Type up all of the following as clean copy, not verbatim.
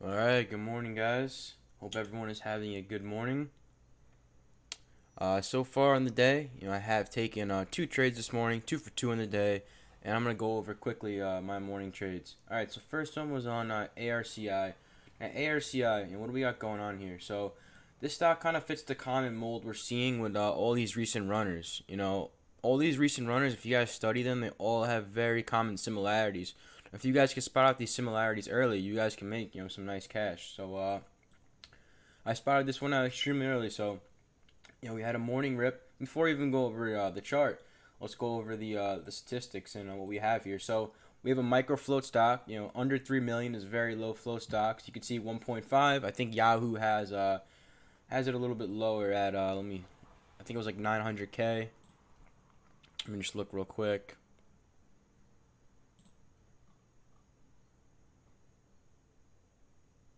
Alright, good morning, guys. Hope everyone is having a good morning. So far on the day, I have taken two trades this morning, 2 for 2 in the day, and I'm going to go over quickly my morning trades. Alright, so first one was on ARCI. Now, ARCI, what do we got going on here? So, this stock kind of fits the common mold we're seeing with all these recent runners. All these recent runners, if you guys study them, they all have very common similarities. If you guys can spot out these similarities early, you guys can make some nice cash. So I spotted this one out extremely early. So we had a morning rip. Before we even go over the chart, let's go over the statistics and what we have here. So we have a micro float stock. Under 3 million is very low float stocks. You can see 1.5. I think Yahoo has it a little bit lower at I think it was like 900K. Let me just look real quick.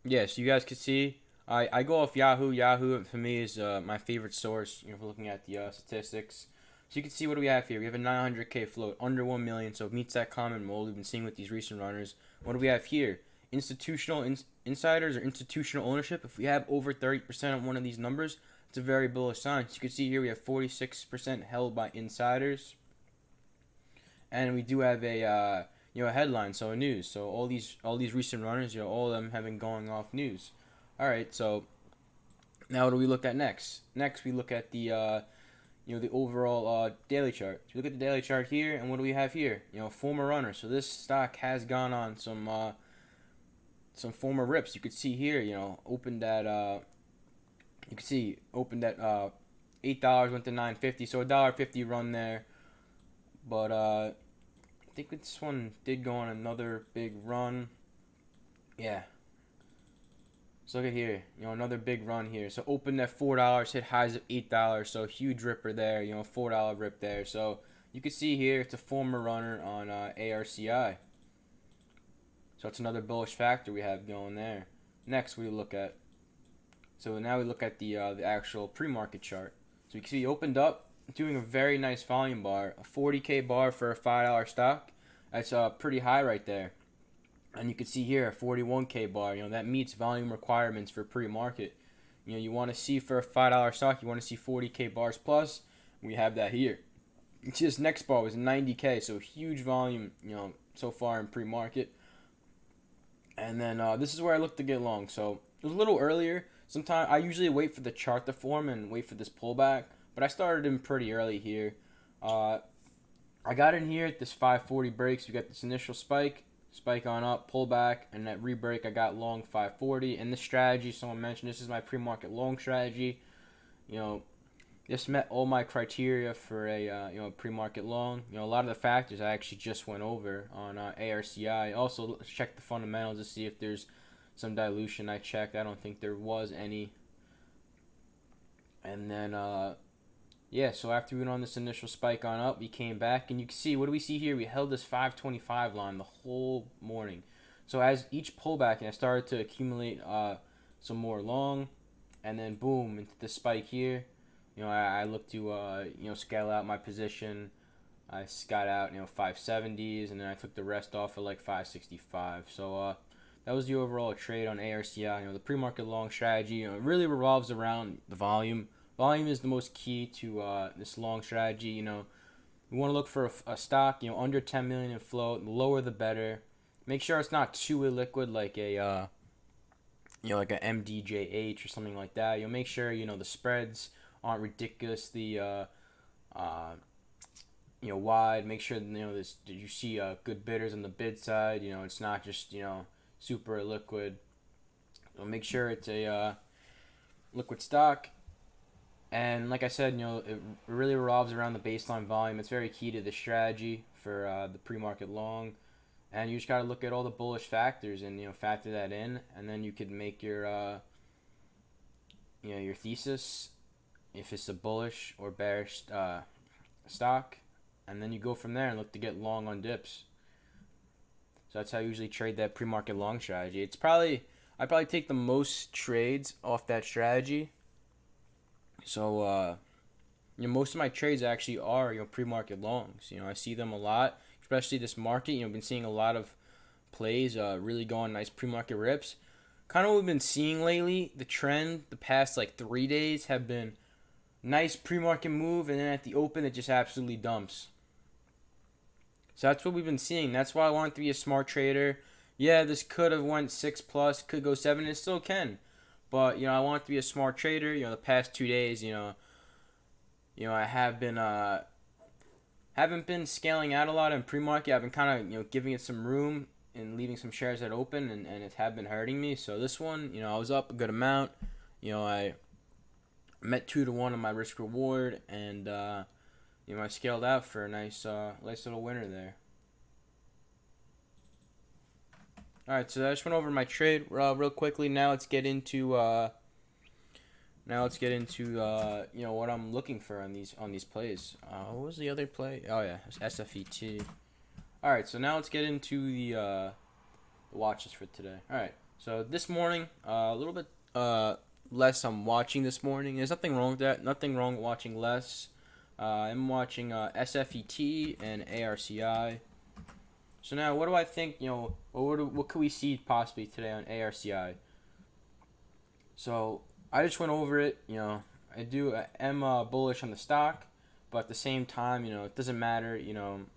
Yeah, so you guys can see I go off Yahoo. Yahoo for me is my favorite source. For looking at the statistics. So you can see what do we have here. We have a 900K float under 1 million, so it meets that common mold we've been seeing with these recent runners. What do we have here? Institutional insiders or institutional ownership. If we have over 30% on one of these numbers, it's a very bullish sign. So you can see here we have 46% held by insiders, and we do have a headline, so a news. So all these recent runners, all of them have been going off news. All right, so now what do we look at next? Next, we look at the overall daily chart. So we look at the daily chart here, and what do we have here? Former runner. So this stock has gone on some former rips. You could see here, opened at $8, went to 9.50, so $1.50 run there. But I think this one did go on another big run. Yeah. So look at here, another big run here. So opened at $4, hit highs of $8. So huge ripper there, $4 rip there. So you can see here it's a former runner on ARCI. So it's another bullish factor we have going there. Next we look at, so now we look at the actual pre-market chart. So you can see he opened up doing a very nice volume bar, a 40K bar for a $5 stock. That's pretty high right there. And you can see here a 41K bar. That meets volume requirements for pre-market. You want to see for a $5 stock, you want to see 40K bars plus. We have that here. This next bar was 90K, so huge volume. So far in pre-market. And then this is where I look to get long. So it was a little earlier. Sometimes I usually wait for the chart to form and wait for this pullback, but I started in pretty early here. I got in here at this 540 breaks. We got this initial spike on up, pull back, and that re-break I got long 540. And this strategy, someone mentioned, this is my pre-market long strategy. This met all my criteria for a pre-market long. A lot of the factors I actually just went over on ARCI. Also, let's check the fundamentals to see if there's some dilution. I checked. I don't think there was any. And then yeah, so after we went on this initial spike on up, we came back, and you can see, what do we see here? We held this 525 line the whole morning. So as each pullback, and I started to accumulate some more long, and then boom, into the spike here. I look to scale out my position. I got out 570s, and then I took the rest off at like 565. So that was the overall trade on ARCI. The pre-market long strategy, it really revolves around the volume. Volume is the most key to this long strategy. We want to look for a stock, under 10 million in float. The lower the better. Make sure it's not too illiquid, like like a MDJH or something like that. Make sure the spreads aren't ridiculously wide. Make sure this you see good bidders on the bid side. It's not just super illiquid. Make sure it's a liquid stock. And like I said, it really revolves around the baseline volume. It's very key to the strategy for the pre-market long. And you just got to look at all the bullish factors and factor that in, and then you could make your your thesis if it's a bullish or bearish stock, and then you go from there and look to get long on dips. So that's how I usually trade that pre-market long strategy. I probably take the most trades off that strategy. So most of my trades actually are pre-market longs. I see them a lot, especially this market. Been seeing a lot of plays really going nice pre-market rips. kind of what we've been seeing lately. The trend the past like 3 days have been nice pre-market move, and then at the open it just absolutely dumps. So that's what we've been seeing. That's why I want to be a smart trader. Yeah, this could have went 6 plus, could go 7, it still can. But I want to be a smart trader. The past 2 days, I haven't been scaling out a lot in pre-market. I've been kind of giving it some room and leaving some shares at open, and it have been hurting me. So this one, I was up a good amount. I met 2 to 1 on my risk reward, and I scaled out for a nice little winner there. All right, so I just went over my trade real quickly. Now let's get into what I'm looking for on these plays. What was the other play? Oh yeah, SFET. All right, so now let's get into the watches for today. All right, so this morning a little bit less I'm watching this morning. There's nothing wrong with that. Nothing wrong with watching less. I'm watching SFET and ARCI. So now, what do I think? What could we see possibly today on ARCI? So I just went over it. I'm bullish on the stock, but at the same time, it doesn't matter.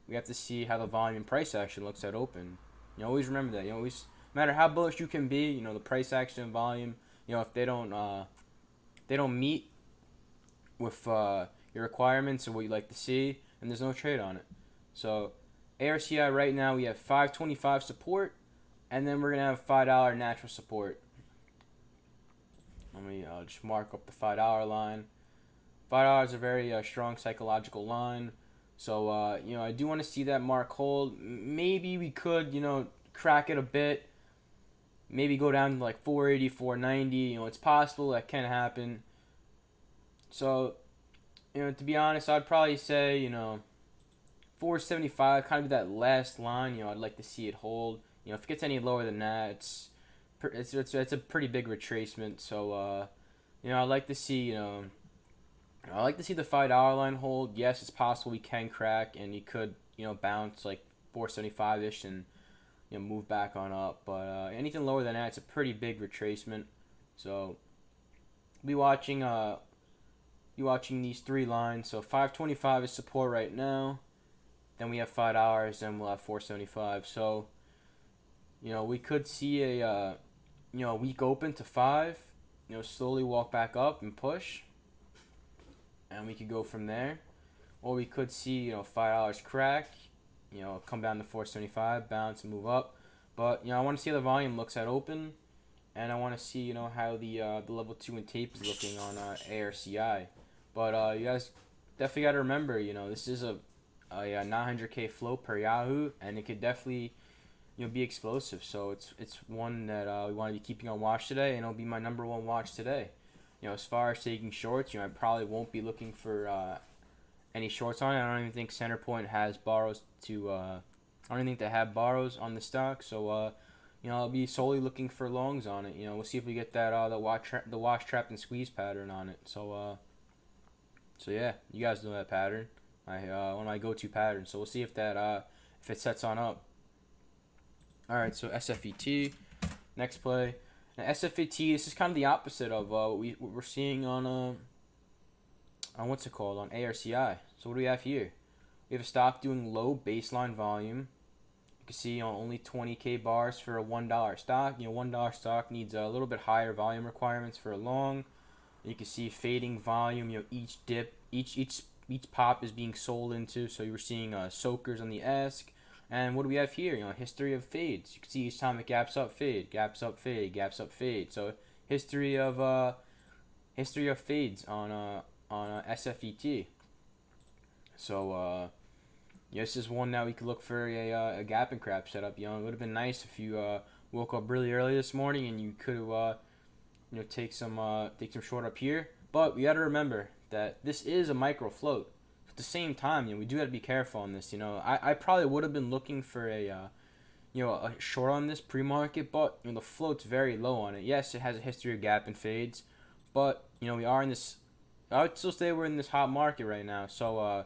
We have to see how the volume and price action looks at open. Always remember that. Always, no matter how bullish you can be, the price action and volume. If they don't meet with your requirements or what you like to see, and there's no trade on it. So ARCI right now we have 525 support, and then we're gonna have $5 natural support. Let me just mark up the $5 line. $5 is a very strong psychological line. So I do want to see that mark hold. Maybe we could crack it a bit. Maybe go down to like 480, 490. It's possible that can happen. So to be honest, I'd probably say 475, kind of that last line. I'd like to see it hold. If it gets any lower than that, it's a pretty big retracement. So I'd like to see I like to see the $5 line hold. Yes, it's possible we can crack, and you could bounce like 475 ish and move back on up. But anything lower than that, it's a pretty big retracement. So be watching these 3 lines. So 525 is support right now. Then we have $5, then we'll have 475. So we could see a weak open to 5. Slowly walk back up and push, and we could go from there. Or we could see $5 crack, come down to 475, bounce and move up. But I want to see how the volume looks at open, and I want to see how the level 2 and tape is looking on ARCI. But you guys definitely got to remember, this is a 900K float per Yahoo, and it could definitely be explosive. So it's one that we want to be keeping on watch today, and it'll be my number 1 watch today. As far as taking shorts, I probably won't be looking for any shorts on it. I don't even think Centerpoint has borrows to. I don't even think they have borrows on the stock. So I'll be solely looking for longs on it. We'll see if we get that the wash trap and squeeze pattern on it. So yeah, you guys know that pattern. One of my go-to patterns. So we'll see if it sets on up. All right, so SFET, next play. Now SFET, this is kind of the opposite of what we're seeing on what's it called, on ARCI. So what do we have here? We have a stock doing low baseline volume. You can see only 20K bars for a $1 stock. $1 stock needs a little bit higher volume requirements for a long. You can see fading volume. Each dip, each pop is being sold into. So you're seeing soakers on the ESC. And what do we have here? History of fades. You can see each time it gaps up, fade, gaps up, fade, gaps up, fade. So history of fades on SFET. So this is one that we could look for a gap and crap setup. It would have been nice if you woke up really early this morning and you could have take some short up here. But we got to remember that this is a micro float. At the same time, we do have to be careful on this. I probably would have been looking for a short on this pre-market, but the float's very low on it. Yes, it has a history of gap and fades, but we are in this. I would still say we're in this hot market right now. So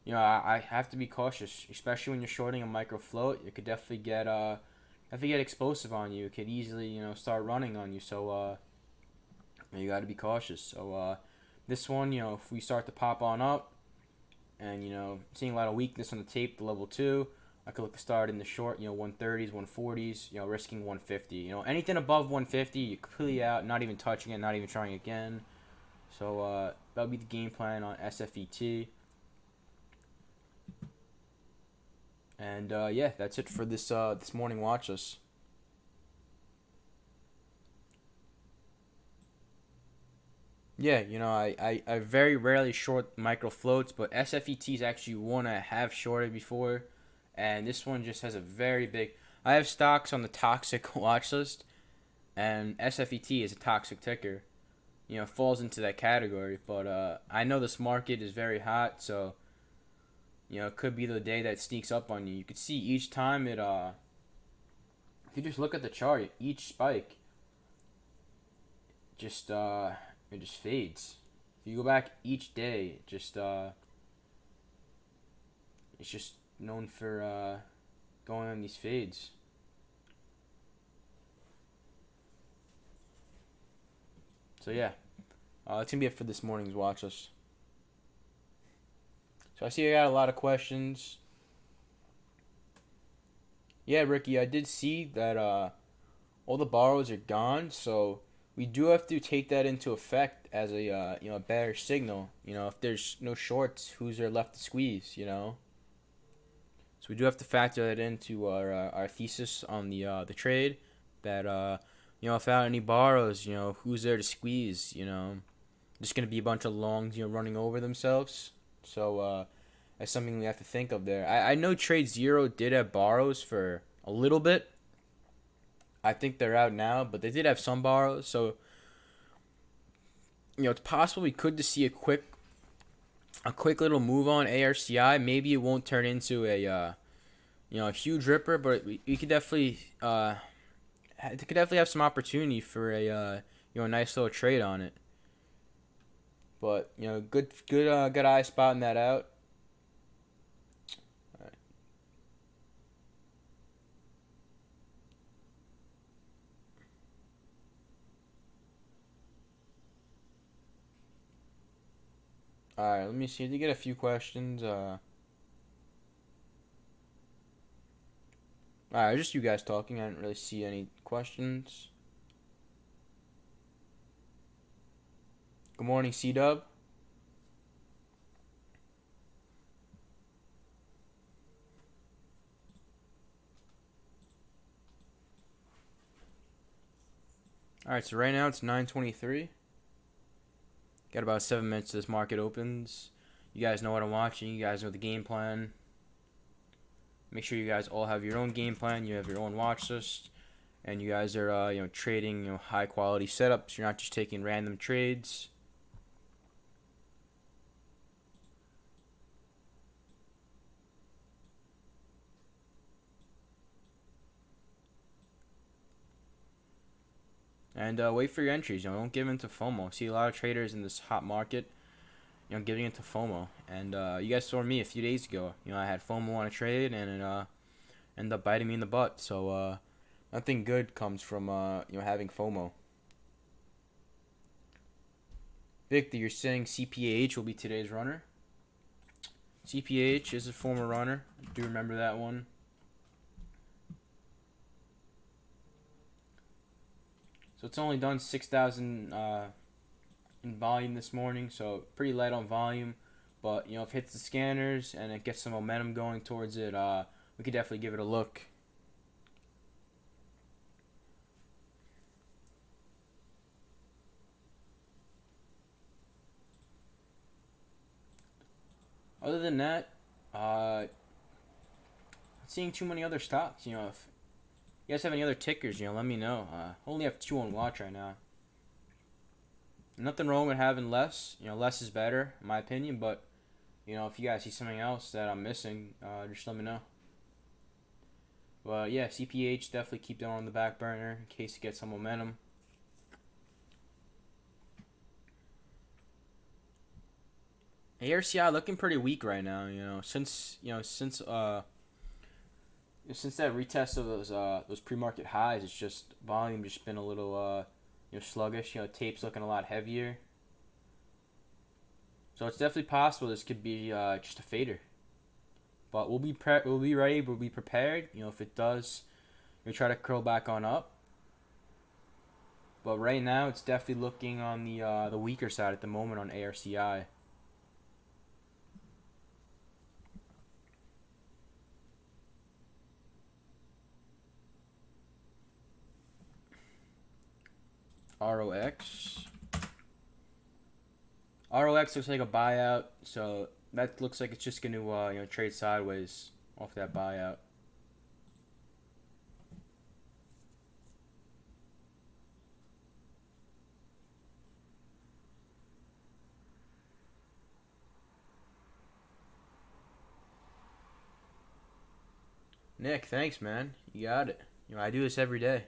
I have to be cautious, especially when you're shorting a micro float. You could definitely get if they get explosive on you, it could easily start running on you. So you got to be cautious. So this one, if we start to pop on up, and seeing a lot of weakness on the tape, the level two, I could look to start in the short, 130s, 140s, risking 150. Anything above 150, you're completely out, not even touching it, not even trying again. So that'll be the game plan on SFET. And yeah, that's it for this morning watch list. Yeah, I very rarely short micro floats, but SFET is actually one I have shorted before, and this one just has a very big. I have stocks on the toxic watch list, and SFET is a toxic ticker. Falls into that category. But I know this market is very hot, so it could be the day that sneaks up on you. You could see each time it if you just look at the chart, each spike just it just fades. If you go back each day, it's just known for going on these fades. So yeah, that's gonna be it for this morning's watch list. So I see I got a lot of questions. Yeah, Ricky, I did see that all the borrows are gone, so we do have to take that into effect as a a bearish signal. If there's no shorts, who's there left to squeeze? So we do have to factor that into our thesis on the trade. That without any borrows, who's there to squeeze? Just gonna be a bunch of longs, running over themselves. So that's something we have to think of there. I know Trade Zero did have borrows for a little bit. I think they're out now, but they did have some borrows. So it's possible we could just see a quick little move on ARCI. Maybe it won't turn into a huge ripper, but we could definitely it could definitely have some opportunity for a nice little trade on it. But good eye spotting that out. All right, let me see. I did get a few questions. All right, just you guys talking. I didn't really see any questions. Good morning, C Dub. All right, so right now it's 9:23. Got about 7 minutes to this market opens. You guys know what I'm watching. You guys know the game plan. Make sure you guys all have your own game plan. You have your own watch list, and you guys are trading high quality setups. You're not just taking random trades. And wait for your entries. Don't give into FOMO. See a lot of traders in this hot market, giving into FOMO. And you guys saw me a few days ago. I had FOMO on a trade, and it ended up biting me in the butt. So nothing good comes from having FOMO. Victor, you're saying CPH will be today's runner. CPH is a former runner. I do remember that one. So it's only done 6,000 in volume this morning, so pretty light on volume. But if it hits the scanners and it gets some momentum going towards it, we could definitely give it a look. Other than that, not seeing too many other stocks. If you guys have any other tickers, let me know. Only have 2 on watch right now. Nothing wrong with having less. Less is better, in my opinion. But if you guys see something else that I'm missing, just let me know. But yeah, CPH definitely keep that on the back burner in case it gets some momentum. ARCI looking pretty weak right now. Since Since that retest of those pre-market highs, it's just volume just been a little sluggish. Tape's looking a lot heavier, so it's definitely possible this could be just a fader. But we'll be ready, we'll be prepared. If it does, we'll try to curl back on up. But right now, it's definitely looking on the weaker side at the moment on ARCI. ROX. ROX looks like a buyout, so that looks like it's just going to trade sideways off that buyout. Nick, thanks, man. You got it. I do this every day.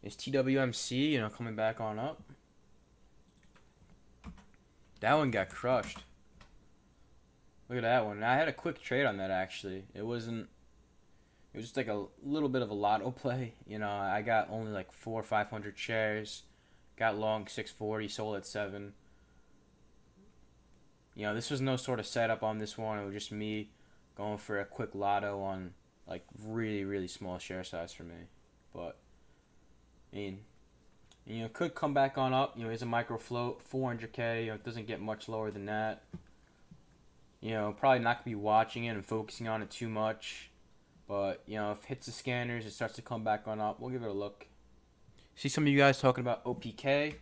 Is TWMC, coming back on up? That one got crushed. Look at that one. I had a quick trade on that, actually. It was just like a little bit of a lotto play. I got only like 400 or 500 shares. Got long 640, sold at 7. This was no sort of setup on this one. It was just me going for a quick lotto on like really, really small share size for me. But I mean, could come back on up. Here's a micro float, 400K. It doesn't get much lower than that. Probably not gonna be watching it and focusing on it too much. But if it hits the scanners, it starts to come back on up. We'll give it a look. See some of you guys talking about OPK.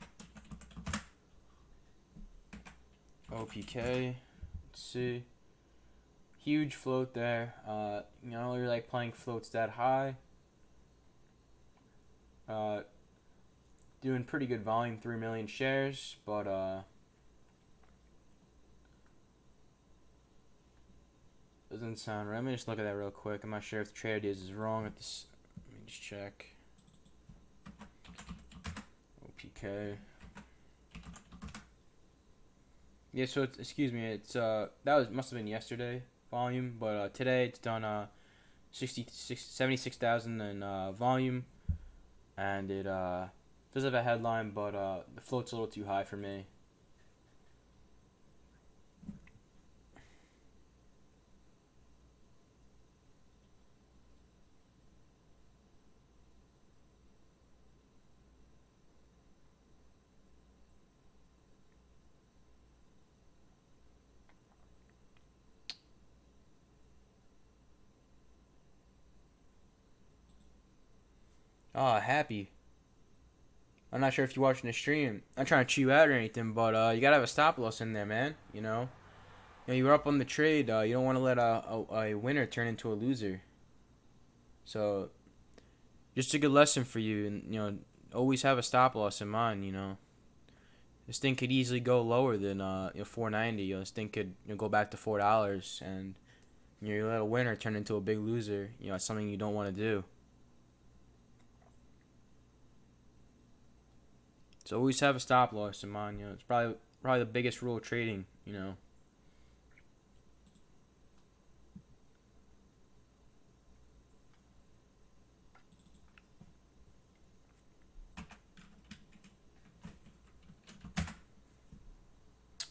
OPK. Let's see. Huge float there. You're like playing floats that high. Doing pretty good volume, 3 million shares, but doesn't sound right. Let me just look at that real quick. I'm not sure if the trade ideas is wrong at this. Let me just check. OPK. Yeah, so excuse me. It's must have been yesterday volume, but today it's done 76,000 in volume, and it does have a headline, but the float's a little too high for me. Oh, happy. I'm not sure if you're watching the stream. I'm not trying to chew you out or anything, but you gotta have a stop loss in there, man. You were up on the trade. You don't want to let a winner turn into a loser. So, just a good lesson for you, and always have a stop loss in mind. This thing could easily go lower than 490. This thing could go back to $4, and you let a winner turn into a big loser. It's something you don't want to do. So always have a stop loss in mind. It's probably the biggest rule of trading.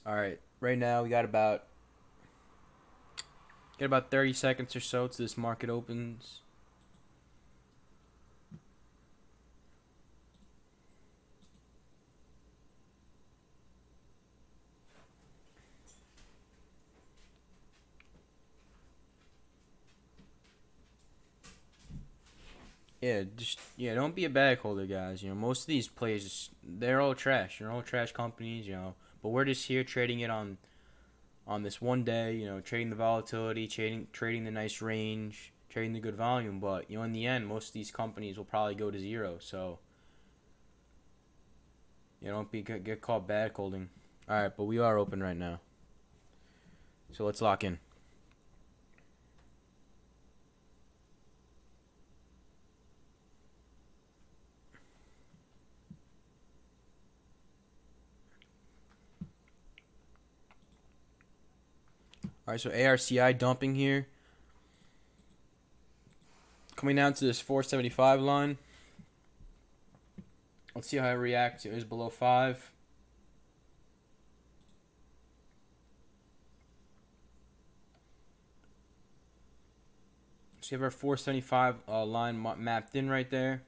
All right. Right now we got about 30 seconds or so till this market opens. Yeah, don't be a bag holder, guys. Most of these plays, they're all trash. They're all trash companies. But we're just here trading it on this one day. Trading the volatility, trading the nice range, trading the good volume. But in the end, most of these companies will probably go to zero. So don't get caught bad holding. All right, but we are open right now. So let's lock in. All right, so ARCI dumping here. Coming down to this 475 line. Let's see how it reacts. It is below 5. So you have our 475 line mapped in right there.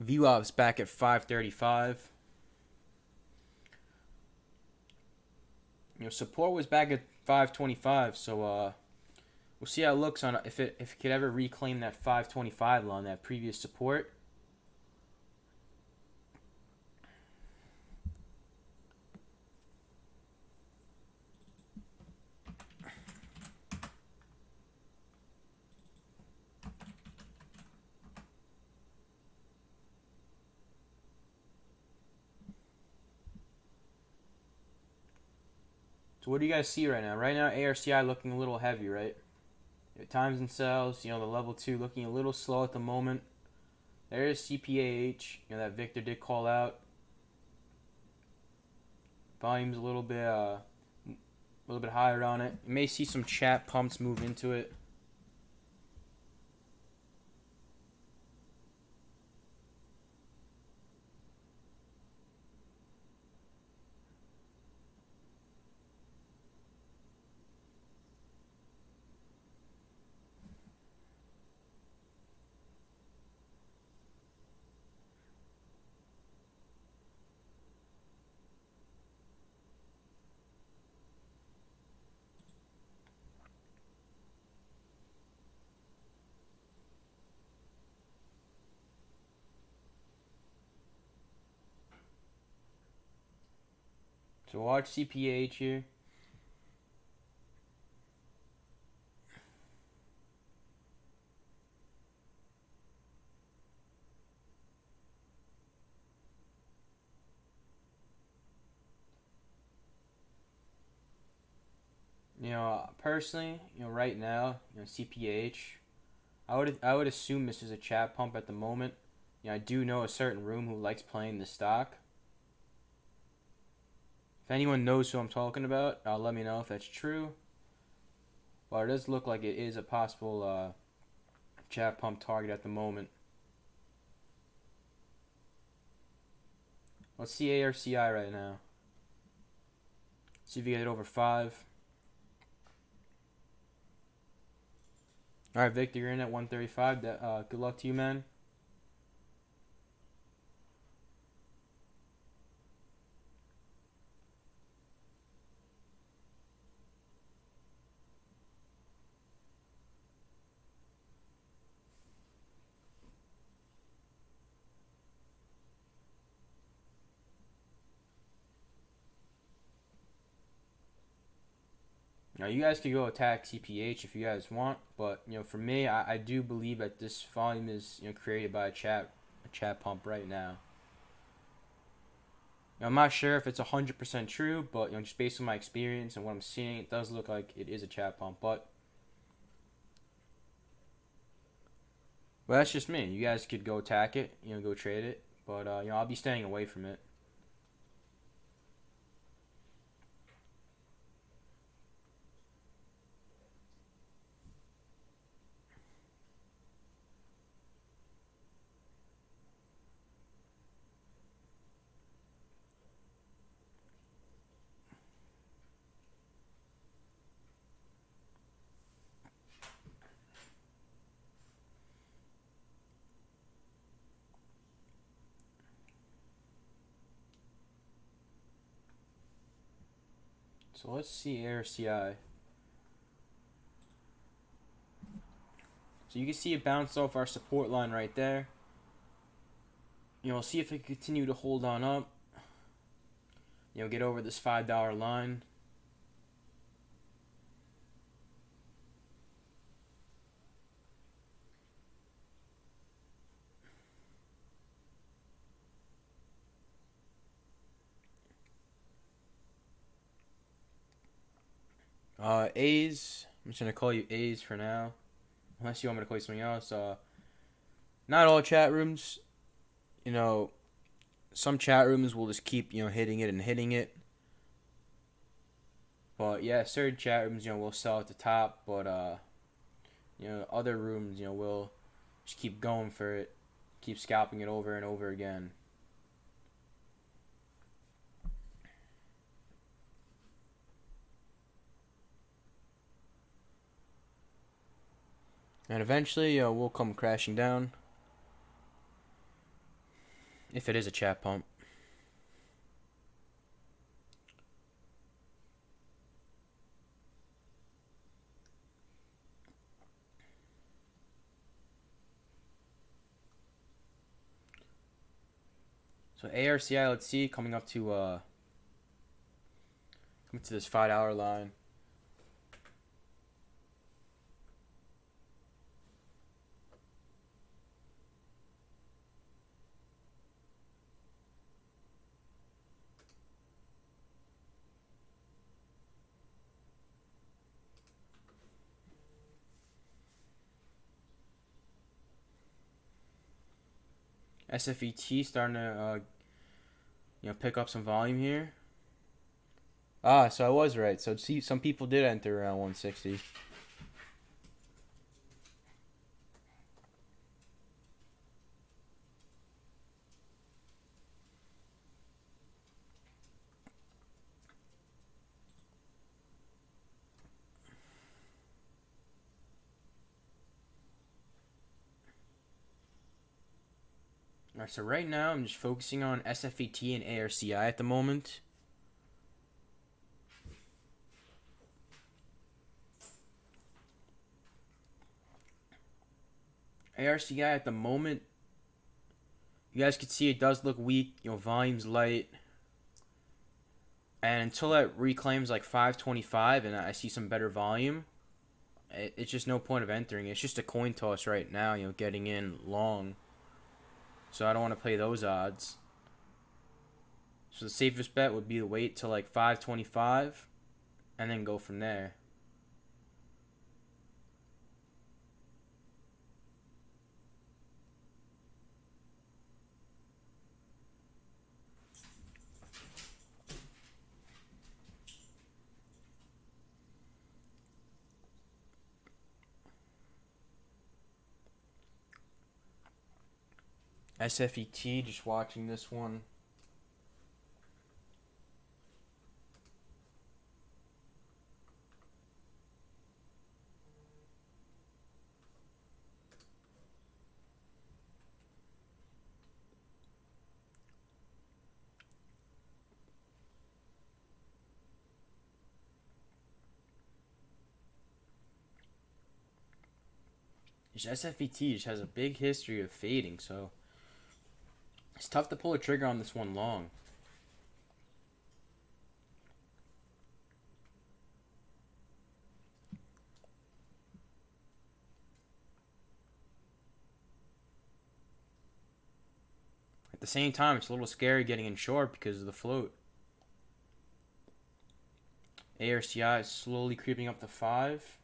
VWAP's back at 535. Support was back at 525, so we'll see how it looks on if it could ever reclaim that 525 line, that previous support. So what do you guys see right now? Right now, ARCI looking a little heavy, right? Times and sells, the level 2 looking a little slow at the moment. There is CPAH, that Victor did call out. Volume's a little bit higher on it. You may see some chat pumps move into it. So watch CPAH here. Personally, right now, CPAH, I would assume this is a chat pump at the moment. I do know a certain room who likes playing the stock. If anyone knows who I'm talking about, let me know if that's true. But it does look like it is a possible chat pump target at the moment. Let's see ARCI right now. See if we get it over 5. All right, Victor, you're in at 135. Good luck to you, man. Now, you guys could go attack CPH if you guys want, but for me, I do believe that this volume is created by a chat pump right now. I'm not sure if it's 100% true, but just based on my experience and what I'm seeing, it does look like it is a chat pump. But well, that's just me. You guys could go attack it, go trade it, but I'll be staying away from it. So let's see ARCI. So you can see it bounced off our support line right there. See if it can continue to hold on up. Get over this $5 line. A's. I'm just gonna call you A's for now, unless you want me to call you something else. Not all chat rooms, some chat rooms will just keep, hitting it and hitting it. But yeah, certain chat rooms, will sell at the top, but other rooms, will just keep going for it, keep scalping it over and over again. And eventually, we'll come crashing down. If it is a chat pump. So ARCI, let's see, coming to this $5 line. SFET starting to pick up some volume here. So I was right. So see, some people did enter around 160. Alright, so right now I'm just focusing on SFET and ARCI at the moment. ARCI at the moment, you guys can see it does look weak. Volume's light. And until it reclaims like 525 and I see some better volume, it's just no point of entering. It's just a coin toss right now, getting in long. So I don't want to play those odds. So the safest bet would be to wait till like 525 and then go from there. SFET, just watching this one. SFET just has a big history of fading, so it's tough to pull a trigger on this one long. At the same time, it's a little scary getting in short because of the float. ARCI is slowly creeping up to 5.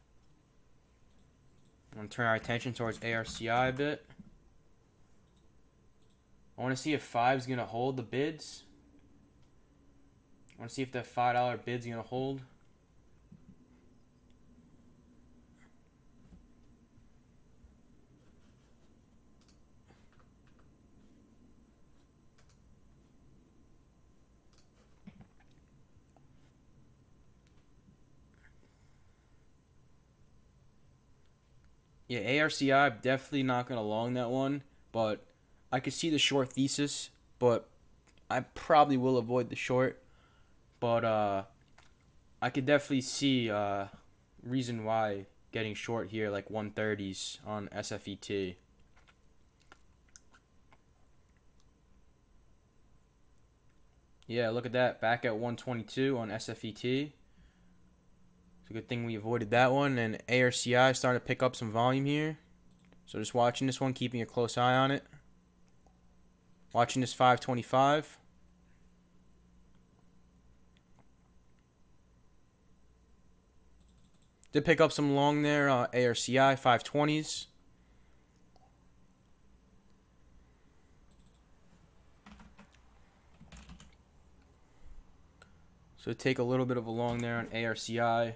I'm going to turn our attention towards ARCI a bit. I want to see if 5 is going to hold the bids. I want to see if that $5 bid's going to hold. Yeah, ARCI, definitely not going to long that one, but I could see the short thesis, but I probably will avoid the short. But I could definitely see reason why getting short here, like 130s on SFET. Yeah, look at that. Back at 122 on SFET. It's a good thing we avoided that one. And ARCI starting to pick up some volume here. So just watching this one, keeping a close eye on it. Watching this 525. Did pick up some long there, ARCI 520s. So take a little bit of a long there on ARCI.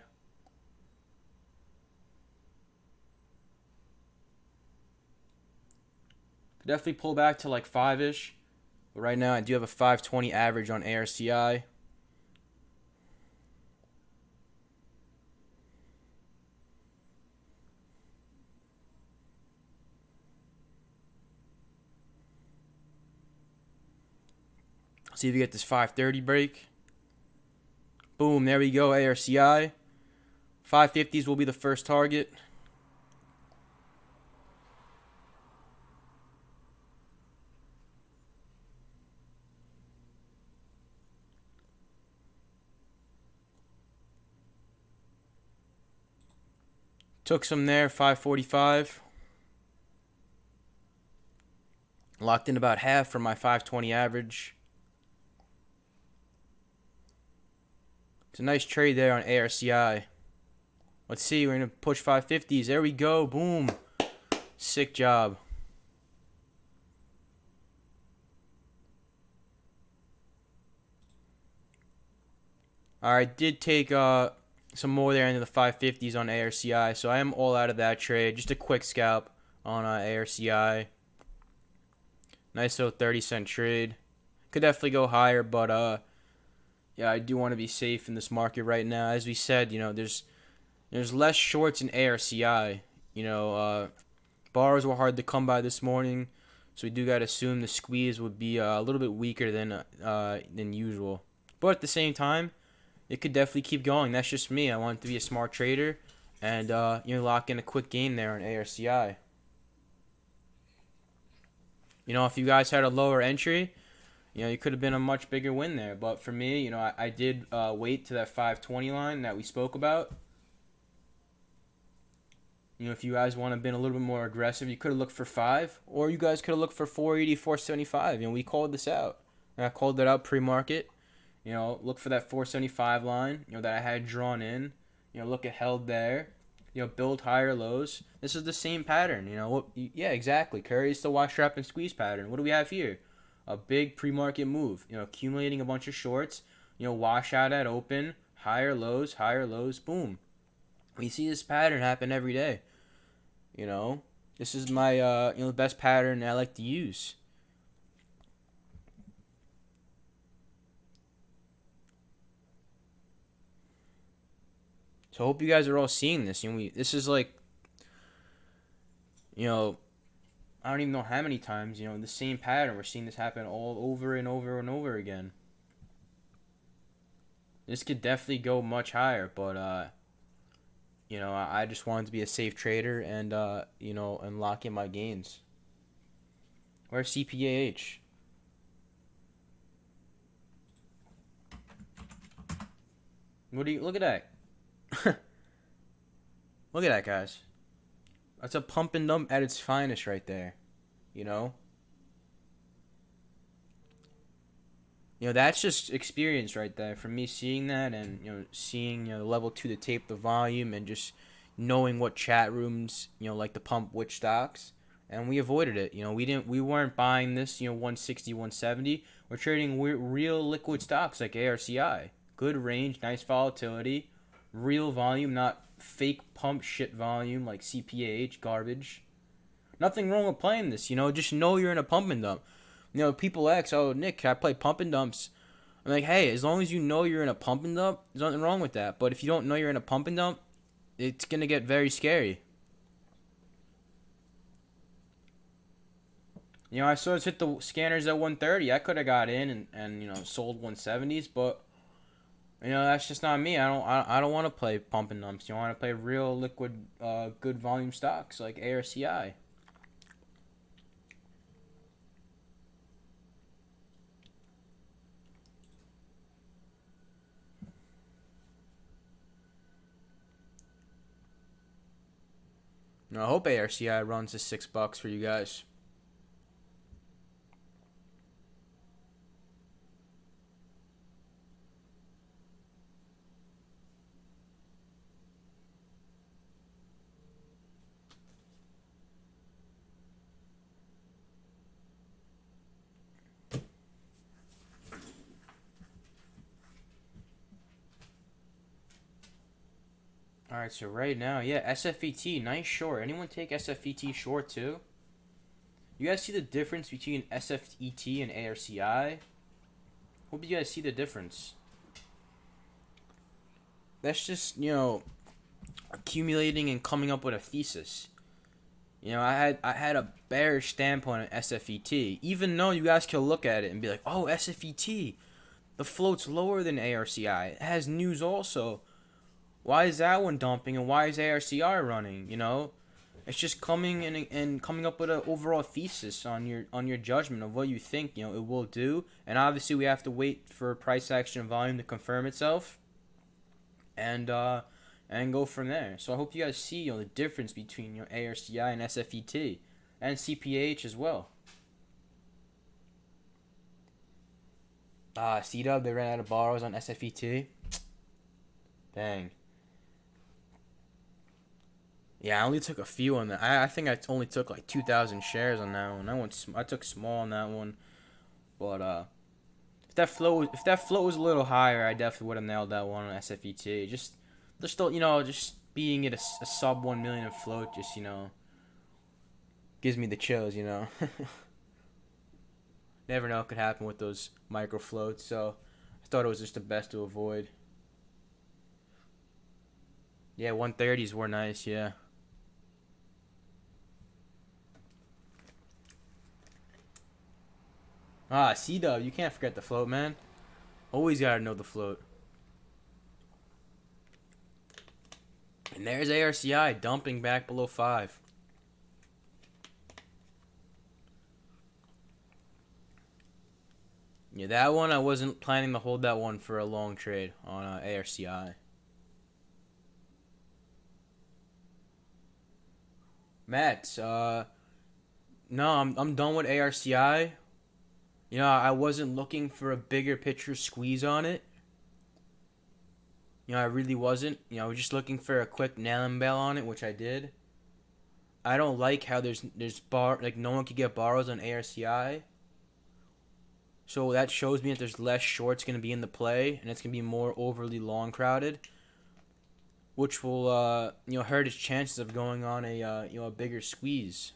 Could definitely pull back to like 5-ish. But right now I do have a 520 average on ARCI. See if you get this 530 break. Boom, there we go, ARCI. 550s will be the first target. Took some there, 545. Locked in about half from my 520 average. It's a nice trade there on ARCI. Let's see, we're going to push 550s. There we go, boom. Sick job. Alright, did take some more there into the 550s on ARCI, so I am all out of that trade. Just a quick scalp on ARCI. Nice little 30-cent trade. Could definitely go higher, but yeah, I do want to be safe in this market right now. As we said, you know, there's less shorts in ARCI. You know, bars were hard to come by this morning, so we do got to assume the squeeze would be a little bit weaker than usual. But at the same time, it could definitely keep going. That's just me. I want to be a smart trader and you know, lock in a quick gain there on ARCI. You know, if you guys had a lower entry, you know, you could have been a much bigger win there. But for me, you know, I did wait to that 520 line that we spoke about. You know, if you guys want to have been a little bit more aggressive, you could have looked for 5, or you guys could have looked for 480, 475. You know, we called this out. And I called that out pre-market. You know, look for that 475 line, you know, that I had drawn in. You know, look at held there. You know, build higher lows. This is the same pattern, you know. Yeah, exactly. Curry's the watch, trap, and squeeze pattern. What do we have here? A big pre-market move. You know, accumulating a bunch of shorts. You know, wash out at open. Higher lows, boom. We see this pattern happen every day. You know, this is my, you know, the best pattern I like to use. So I hope you guys are all seeing this. You know, this is like, you know, I don't even know how many times, you know, the same pattern. We're seeing this happen all over and over and over again. This could definitely go much higher, but, you know, I just wanted to be a safe trader and, you know, and lock in my gains. Where's CPAH? What do you, look at that. Look at that, guys. That's a pump and dump at its finest right there. You know? You know, that's just experience right there. From me seeing that and, you know, seeing, you know, level 2 to tape the volume and just knowing what chat rooms, you know, like to pump which stocks. And we avoided it. You know, we weren't buying this, you know, 160, 170. We're trading real liquid stocks like ARCI. Good range, nice volatility, real volume, not fake pump shit volume like CPAH garbage. Nothing wrong with playing this, you know, just know you're in a pump and dump. You know, people ask, oh, Nick, can I play pump and dumps? I'm like, hey, as long as you know you're in a pump and dump, there's nothing wrong with that. But if you don't know you're in a pump and dump, it's going to get very scary. You know, I saw us hit the scanners at 130. I could have got in and you know, sold 170s, but you know, that's just not me. I don't want to play pump and dumps. You want to play real liquid, good volume stocks like ARCI. You know, I hope ARCI runs to $6 for you guys. All right, so right now, yeah, SFET, nice short. Anyone take SFET short too? You guys see the difference between SFET and ARCI? Hope you guys see the difference. That's just, accumulating and coming up with a thesis. I had a bearish standpoint on SFET, even though you guys can look at it and be like, oh, SFET, the float's lower than ARCI. It has news also. Why is that one dumping and why is ARCI running? It's just coming and coming up with an overall thesis on your judgment of what you think it will do. And obviously we have to wait for price action and volume to confirm itself, and go from there. So I hope you guys see the difference between ARCI and SFET and CPH as well. C-Dub, they ran out of borrows on SFET. Dang. Yeah, I only took a few on that. I think I only took like 2,000 shares on that one. I took small on that one, but if that flow was a little higher, I definitely would have nailed that one on SFET. Just just being it a sub 1 million of float, just gives me the chills. Never know what could happen with those micro floats, so I thought it was just the best to avoid. Yeah, 130s were nice, yeah. C-Dub, you can't forget the float, man. Always gotta know the float. And there's ARCI dumping back below 5. Yeah, that one I wasn't planning to hold that one for a long trade on ARCI. Matt, no, I'm done with ARCI. I wasn't looking for a bigger picture squeeze on it. I really wasn't. I was just looking for a quick nail and bail on it, which I did. I don't like how there's no one could get borrows on ARCI. So that shows me that there's less shorts going to be in the play, and it's going to be more overly long crowded, which will hurt its chances of going on a bigger squeeze.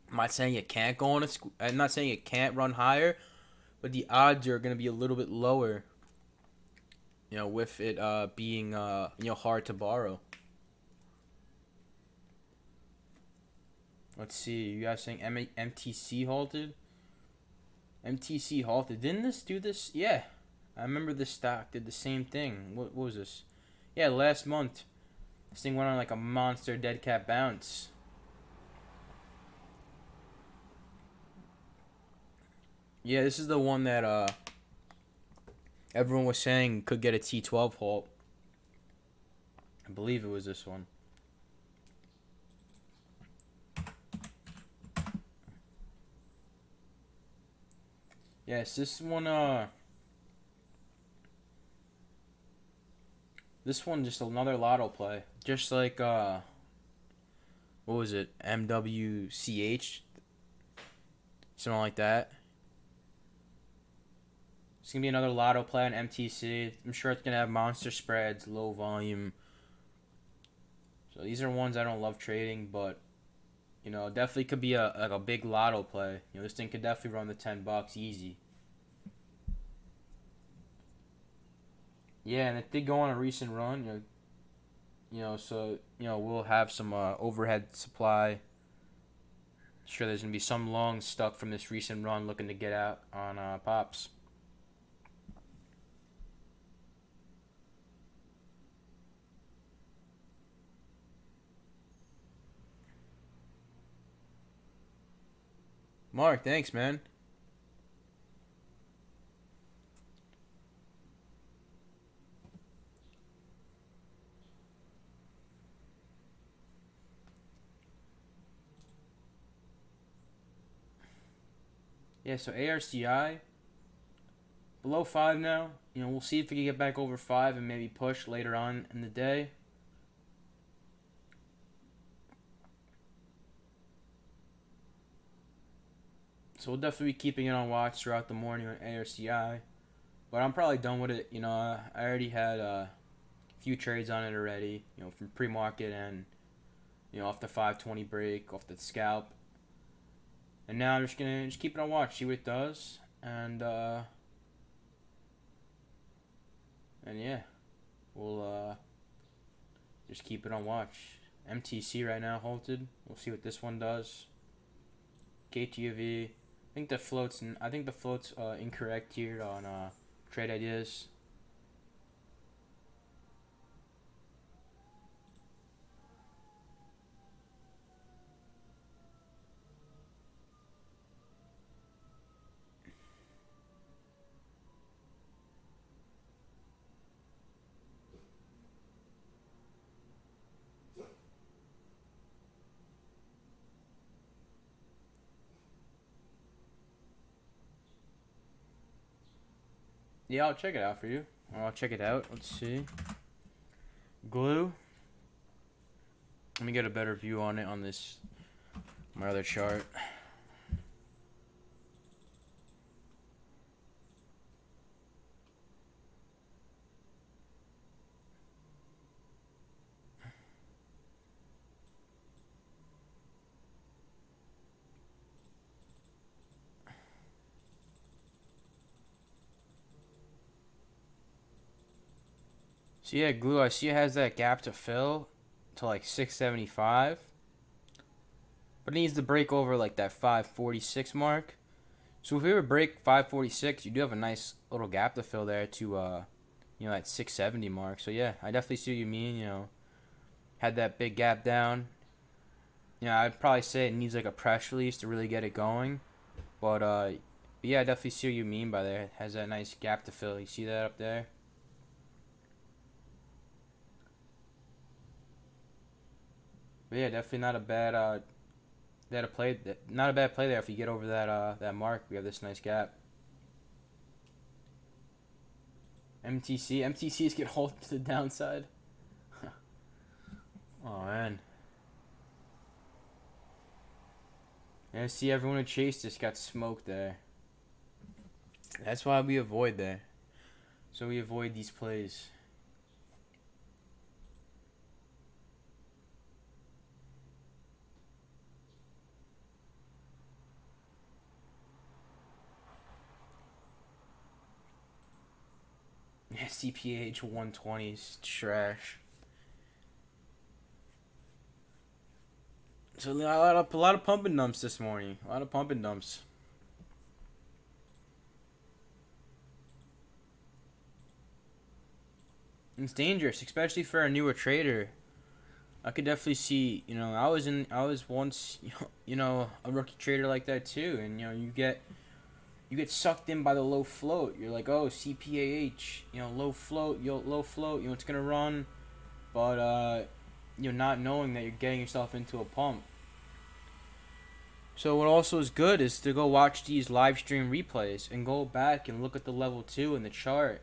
I'm not saying it can't go on I'm not saying it can't run higher, but the odds are going to be a little bit lower. With it being hard to borrow. Let's see. You guys saying MTC halted? MTC halted. Didn't this do this? Yeah, I remember this stock did the same thing. What was this? Yeah, last month. This thing went on like a monster dead cat bounce. Yeah, this is the one that everyone was saying could get a T12 halt. I believe it was this one. Yes, this one just another lotto play. Just like what was it? MWCH, something like that. It's gonna be another lotto play on MTC. I'm sure it's gonna have monster spreads, low volume. So these are ones I don't love trading, but definitely could be a big lotto play. This thing could definitely run the $10 easy. Yeah, and it did go on a recent run. So we'll have some overhead supply. Sure, there's gonna be some long stuck from this recent run looking to get out on pops. Mark, thanks, man. Yeah, so ARCI below 5 now. We'll see if we can get back over 5 and maybe push later on in the day. So we'll definitely be keeping it on watch throughout the morning on ARCI. But I'm probably done with it. I already had a few trades on it already. From pre-market and off the 520 break, off the scalp. And now I'm just gonna keep it on watch, see what it does, and yeah, we'll just keep it on watch. MTC right now halted. We'll see what this one does. KTUV. I think the float's incorrect here on trade ideas. Yeah, I'll check it out for you. I'll check it out. Let's see. Glue. Let me get a better view on it on my other chart. So yeah, glue. I see it has that gap to fill to like 675, but it needs to break over like that 546 mark. So if we were to break 546, you do have a nice little gap to fill there to that 670 mark. So yeah, I definitely see what you mean. Had that big gap down. I'd probably say it needs like a press release to really get it going. But yeah, I definitely see what you mean by there. It has that nice gap to fill. You see that up there? But yeah, definitely not a bad not a bad play there if you get over that mark. We have this nice gap. MTCs get hauled to the downside. Oh man. And I see everyone who chased this got smoked there. That's why we avoid there. So we avoid these plays. Yeah, CPH 120s trash. So a lot of pump and dumps this morning. A lot of pump and dumps. It's dangerous, especially for a newer trader. I could definitely see. I was once, a rookie trader like that too, and you get sucked in by the low float. You're like, oh, CPAH, low float, low float, it's gonna run, but not knowing that you're getting yourself into a pump. So what also is good is to go watch these live stream replays and go back and look at the level 2 in the chart.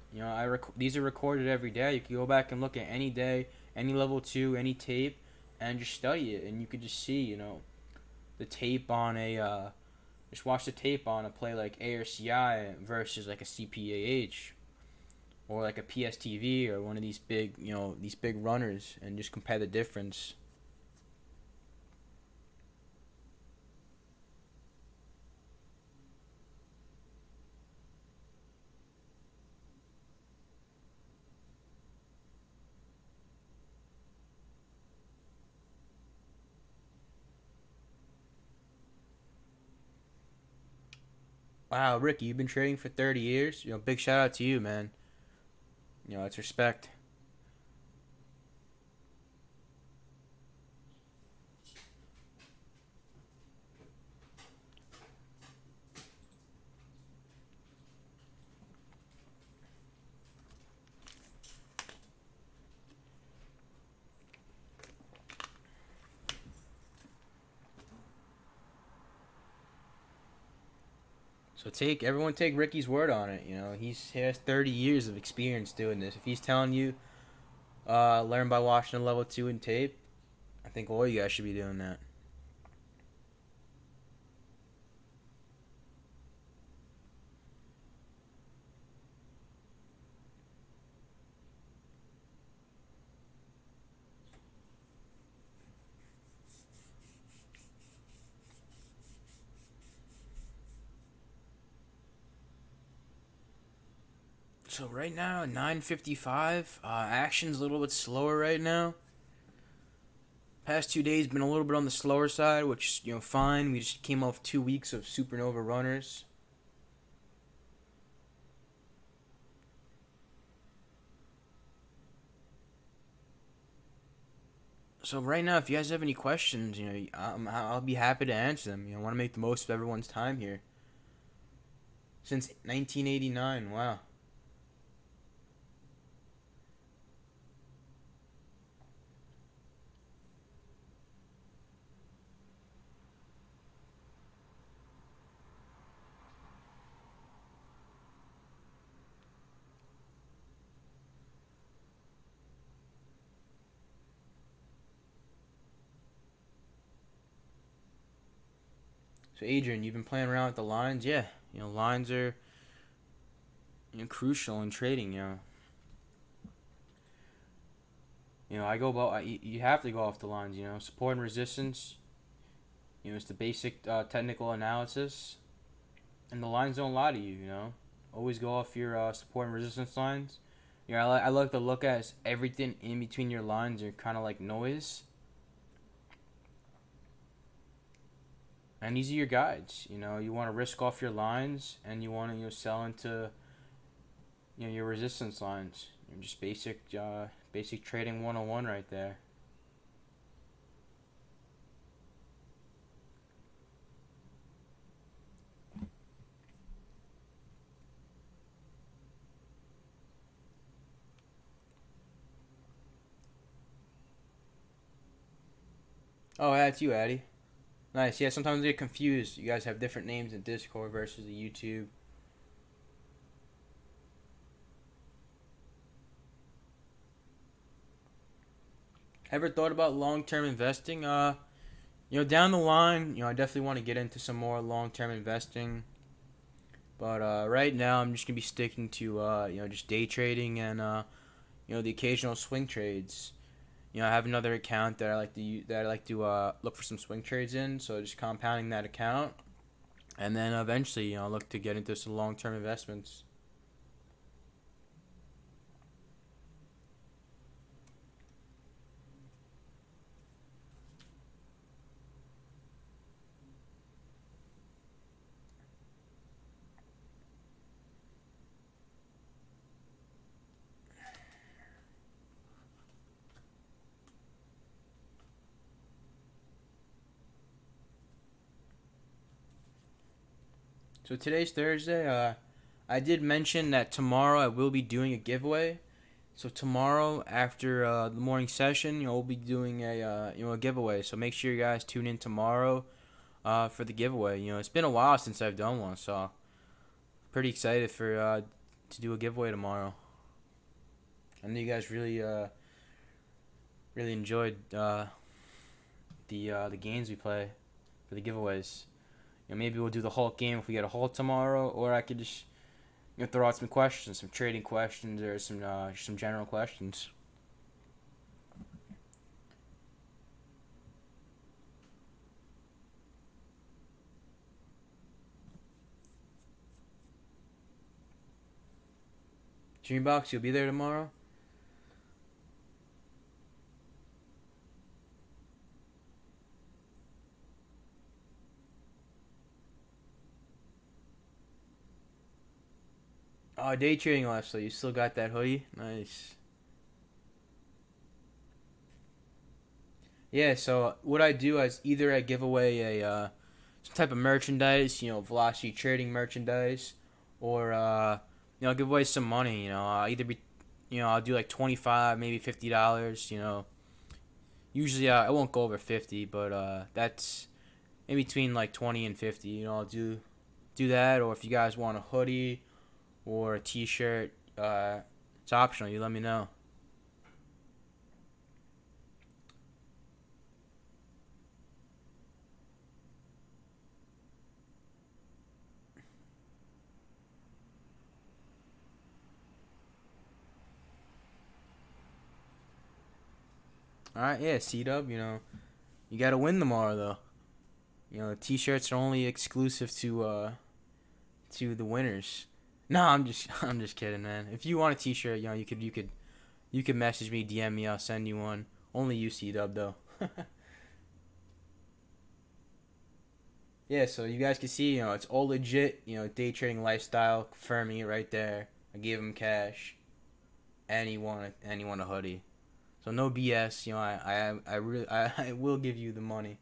These are recorded every day. You can go back and look at any day, any level 2, any tape, and just study it, and you could just see, the tape on just watch the tape on a play like ARCI versus like a CPAH or like a PSTV or one of these big runners, and just compare the difference. Wow, Ricky, you've been trading for 30 years. Big shout out to you, man. It's respect. So everyone take Ricky's word on it. He has 30 years of experience doing this. If he's telling you, learn by watching a level 2 in tape, I think all you guys should be doing that. So right now, 9:55. Action's a little bit slower right now. Past 2 days been a little bit on the slower side, which fine. We just came off 2 weeks of supernova runners. So right now, if you guys have any questions, I'll be happy to answer them. I want to make the most of everyone's time here. Since 1989, wow. So Adrian, you've been playing around with the lines, yeah. Lines are crucial in trading. I go about. You have to go off the lines. Support and resistance. It's the basic technical analysis, and the lines don't lie to you. Always go off your support and resistance lines. I like to look at everything in between your lines are kind of like noise. And these are your guides. You want to risk off your lines, and you want to sell into your resistance lines. Just basic trading 101 right there. Oh, that's you, Addy. Nice. Yeah, sometimes I get confused. You guys have different names in Discord versus the YouTube. Ever thought about long-term investing? Down the line, I definitely want to get into some more long-term investing. But right now, I'm just gonna be sticking to just day trading and the occasional swing trades. I have another account that I like to look for some swing trades in. So just compounding that account, and then eventually, look to get into some long-term investments. So today's Thursday. I did mention that tomorrow I will be doing a giveaway. So tomorrow after the morning session, we'll be doing a giveaway. So make sure you guys tune in tomorrow for the giveaway. It's been a while since I've done one, so pretty excited for to do a giveaway tomorrow. I know you guys really enjoyed the games we play for the giveaways. Maybe we'll do the Hulk game if we get a Hulk tomorrow, or I could just throw out some questions, some trading questions, or some general questions. Dreambox, you'll be there tomorrow? Oh, day trading last. You still got that hoodie? Nice. Yeah. So what I do is either I give away a some type of merchandise, velocity trading merchandise, or I'll give away some money. I'll either be, I'll do like $25, maybe $50. Usually I won't go over 50, but that's in between like 20 and 50. I'll do that, or if you guys want a hoodie or a T-shirt, it's optional. You let me know. All right, yeah, C-Dub. You gotta win tomorrow though. The T-shirts are only exclusive to the winners. No, I'm just kidding, man. If you want a T-shirt, you could message me, DM me, I'll send you one. Only UC Dub though. Yeah, so you guys can see, it's all legit. Day trading lifestyle, confirming it right there. I gave him cash, and he won a hoodie. So no BS. I really, I will give you the money.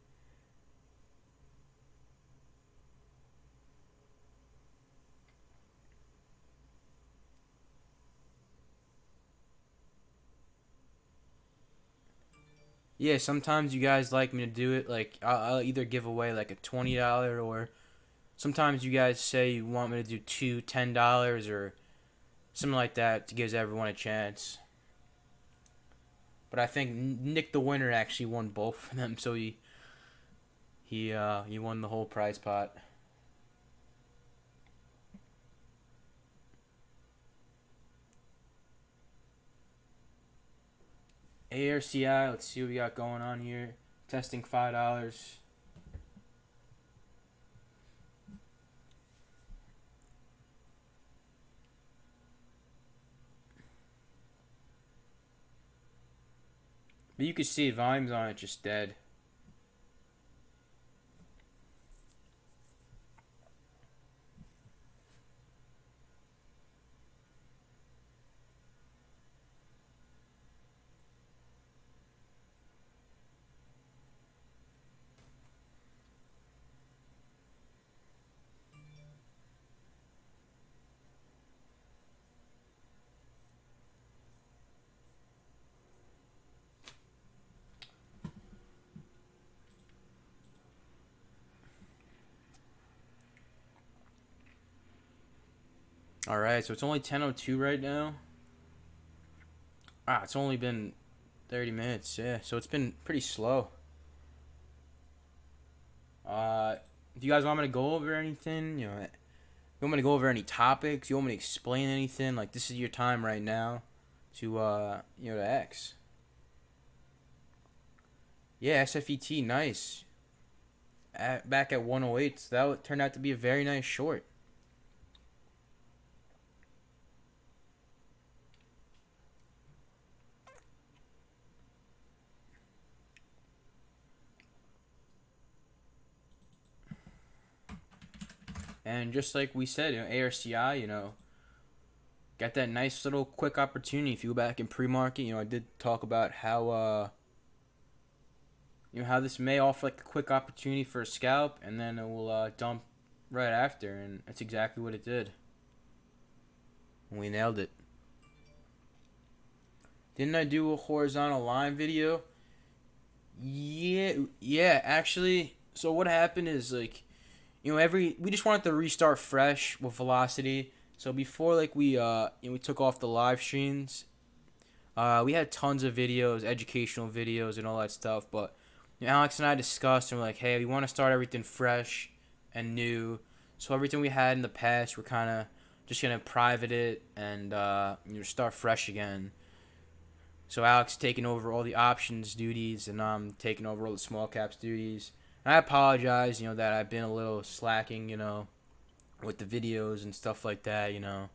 Yeah, sometimes you guys like me to do it. Like I'll either give away like a $20, or sometimes you guys say you want me to do two $10 or something like that to give everyone a chance. But I think Nick the winner actually won both of them, so he won the whole prize pot. ARCI, let's see what we got going on here. Testing $5. But you can see volumes on it just dead. All right, so it's only 10:02 right now. It's only been 30 minutes. Yeah, so it's been pretty slow. Do you guys want me to go over anything? You want me to go over any topics? You want me to explain anything? Like this is your time right now to to X. Yeah, SFET, nice. Back at 108, so that turned out to be a very nice short. And just like we said, ARCI, got that nice little quick opportunity. If you go back in pre-market, I did talk about how how this may offer like a quick opportunity for a scalp, and then it will dump right after, and that's exactly what it did. We nailed it. Didn't I do a horizontal line video? Yeah, yeah. Actually, so what happened is like, we just wanted to restart fresh with velocity. So before like we took off the live streams, we had tons of videos, educational videos, and all that stuff. But Alex and I discussed, and we're like, hey, we want to start everything fresh and new. So everything we had in the past, we're kind of just gonna private it and start fresh again. So Alex taking over all the options duties, and I'm taking over all the small caps duties. And I apologize, that I've been a little slacking, with the videos and stuff like that. I'm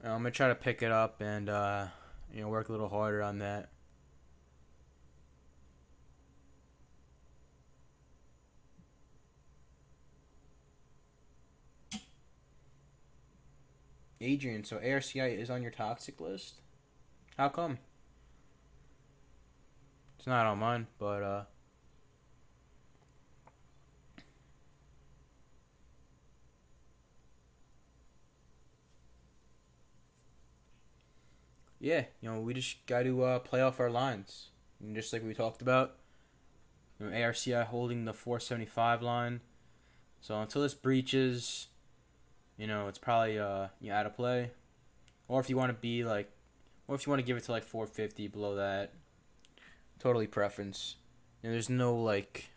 gonna try to pick it up and work a little harder on that. Adrian, so ARCI is on your toxic list? How come? It's not on mine, but yeah, we just got to play off our lines, and just like we talked about. ARCI holding the 475 line. So until this breaches, it's probably out of play. Or if you want to or if you want to give it to like 450 below that, totally preference. There's no like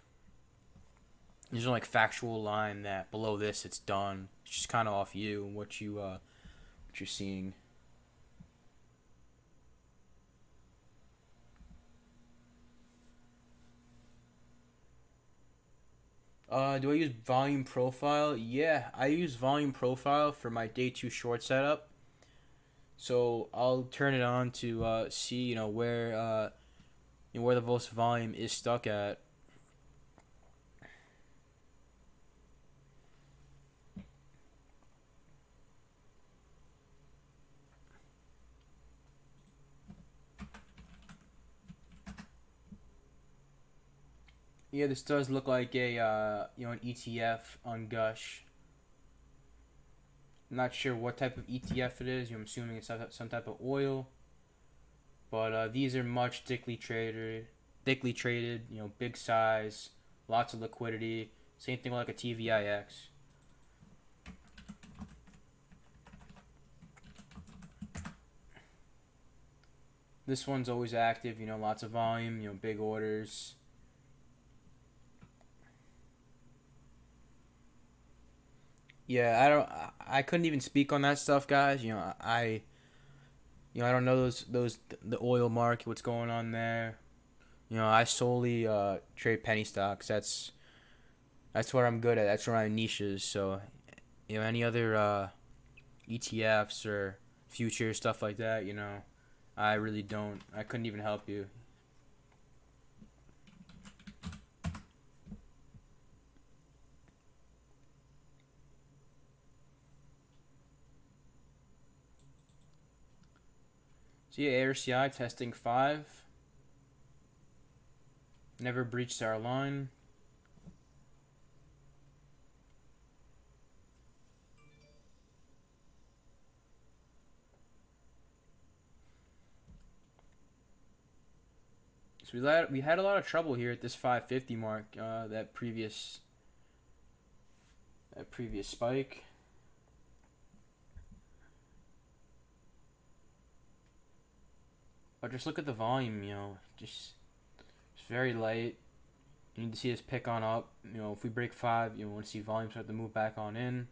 factual line that below this it's done. It's just kind of off you and what you're seeing. Do I use volume profile? Yeah, I use volume profile for my day two short setup. So I'll turn it on to see where the most volume is stuck at. Yeah, this does look like a an ETF on Gush. I'm not sure what type of ETF it is. I'm assuming it's some type of oil, but these are much thickly traded. Big size, lots of liquidity. Same thing like a TVIX. This one's always active. Lots of volume. Big orders. Yeah, I couldn't even speak on that stuff, guys. I don't know the oil market, what's going on there. I solely trade penny stocks. That's what I'm good at. That's where my niche is. So, any other ETFs or futures stuff like that, I really don't. I couldn't even help you. So yeah, ARCI testing 5. Never breached our line. So we had a lot of trouble here at this 550 mark. That previous spike. But just look at the volume. Just it's very light. You need to see this pick on up. If we break 5, you want to see volume start to move back on in.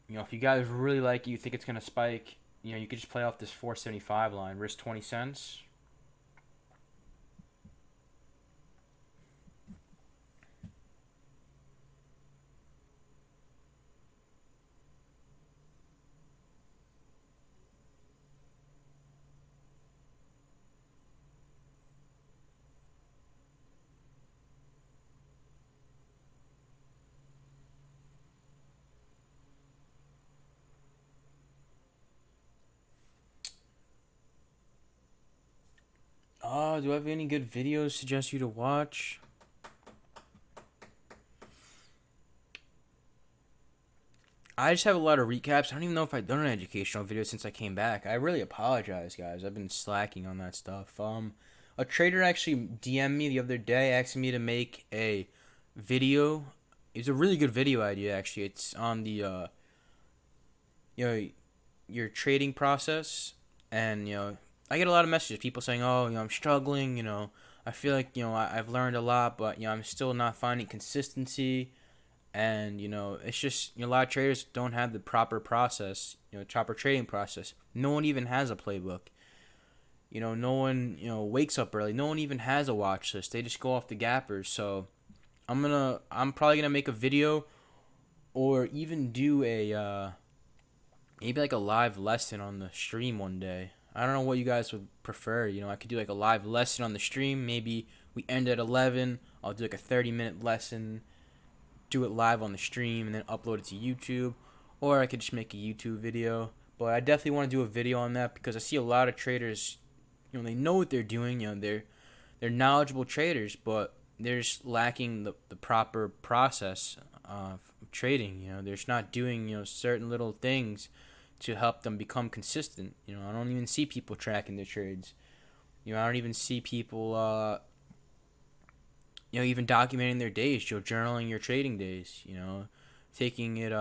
If you guys really like it, you think it's gonna spike, you could just play off this 475 line, risk 20 cents. Do I have any good videos suggest you to watch? I just have a lot of recaps. I don't even know if I've done an educational video since I came back. I really apologize, guys. I've been slacking on that stuff. A trader actually DM'd me the other day asking me to make a video. It's a really good video idea, actually. It's on the you know your trading process, and I get a lot of messages, people saying, oh, I'm struggling, I feel like I've learned a lot, but I'm still not finding consistency. And it's just a lot of traders don't have the proper process, proper trading process. No one even has a playbook. No one wakes up early. No one even has a watch list. They just go off the gappers. So I'm probably gonna make a video, or even do a maybe like a live lesson on the stream one day. I don't know what you guys would prefer. I could do like a live lesson on the stream. Maybe we end at 11. I'll do like a 30-minute lesson, do it live on the stream, and then upload it to YouTube. Or I could just make a YouTube video. But I definitely want to do a video on that, because I see a lot of traders, they know what they're doing. They're knowledgeable traders, but they're just lacking the proper process of trading. They're just not doing certain little things to help them become consistent. I don't even see people tracking their trades. I don't even see people even documenting their days, journaling your trading days, taking it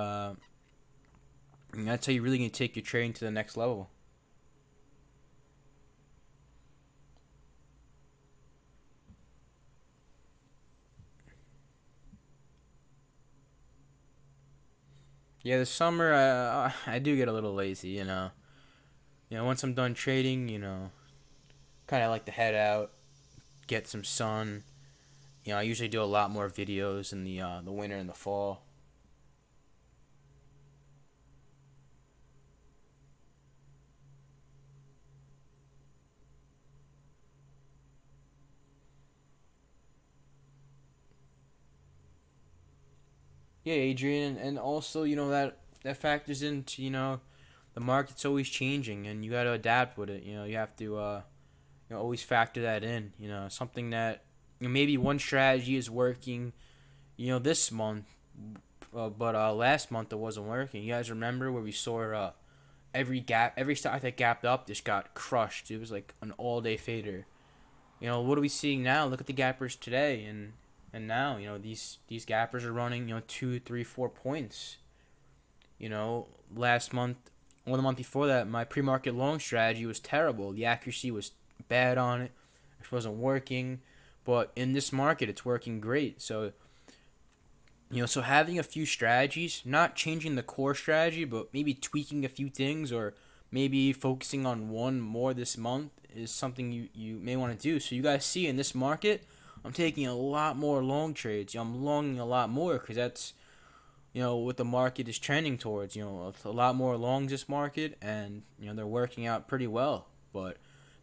that's how you're really going to take your trading to the next level. Yeah, this summer I do get a little lazy. Once I'm done trading, kind of like to head out, get some sun. I usually do a lot more videos in the winter and the fall. Yeah, Adrian, and also that factors into the market's always changing, and you got to adapt with it. You have to always factor that in. Something that maybe one strategy is working this month, but last month it wasn't working. You guys remember where we saw every stock that gapped up just got crushed. It was like an all day fader. What are we seeing now? Look at the gappers today, and now these gappers are running 2, 3, 4 points. Last month or the month before that, my pre-market long strategy was terrible. The accuracy was bad on it. It wasn't working, but in this market, it's working great. So so having a few strategies, not changing the core strategy, but maybe tweaking a few things or maybe focusing on one more this month is something you may want to do. So you guys see in this market, I'm taking a lot more long trades. I'm longing a lot more because that's what the market is trending towards. A lot more longs this market, and they're working out pretty well. But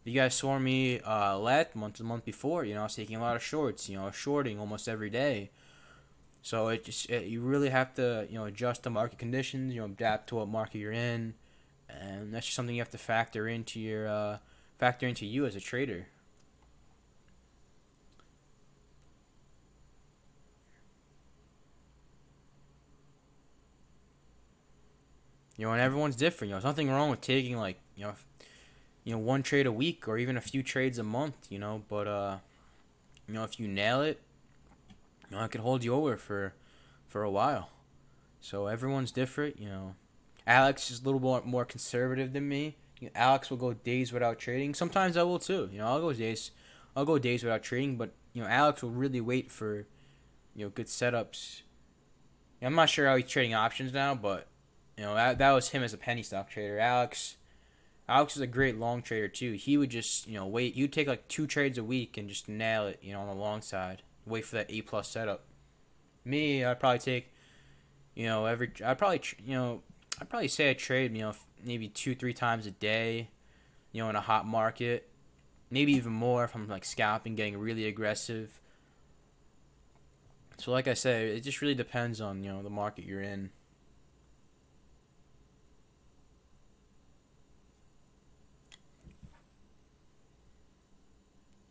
if you guys saw me last month, the month before, I was taking a lot of shorts. Shorting almost every day. So you really have to adjust to market conditions. Adapt to what market you're in, and that's just something you have to factor into you as a trader. And everyone's different. There's nothing wrong with taking like one trade a week or even a few trades a month. But if you nail it, it could hold you over for a while. So everyone's different. Alex is a little more conservative than me. Alex will go days without trading. Sometimes I will too. I'll go days without trading, but Alex will really wait for good setups. I'm not sure how he's trading options now, but that was him as a penny stock trader. Alex is a great long trader too. He would just wait. He'd take like 2 trades a week and just nail it. On the long side, wait for that A+ setup. Me, I'd probably take I'd probably say I trade maybe 2, 3 times a day. In a hot market, maybe even more if I'm like scalping, getting really aggressive. So like I said, it just really depends on the market you're in.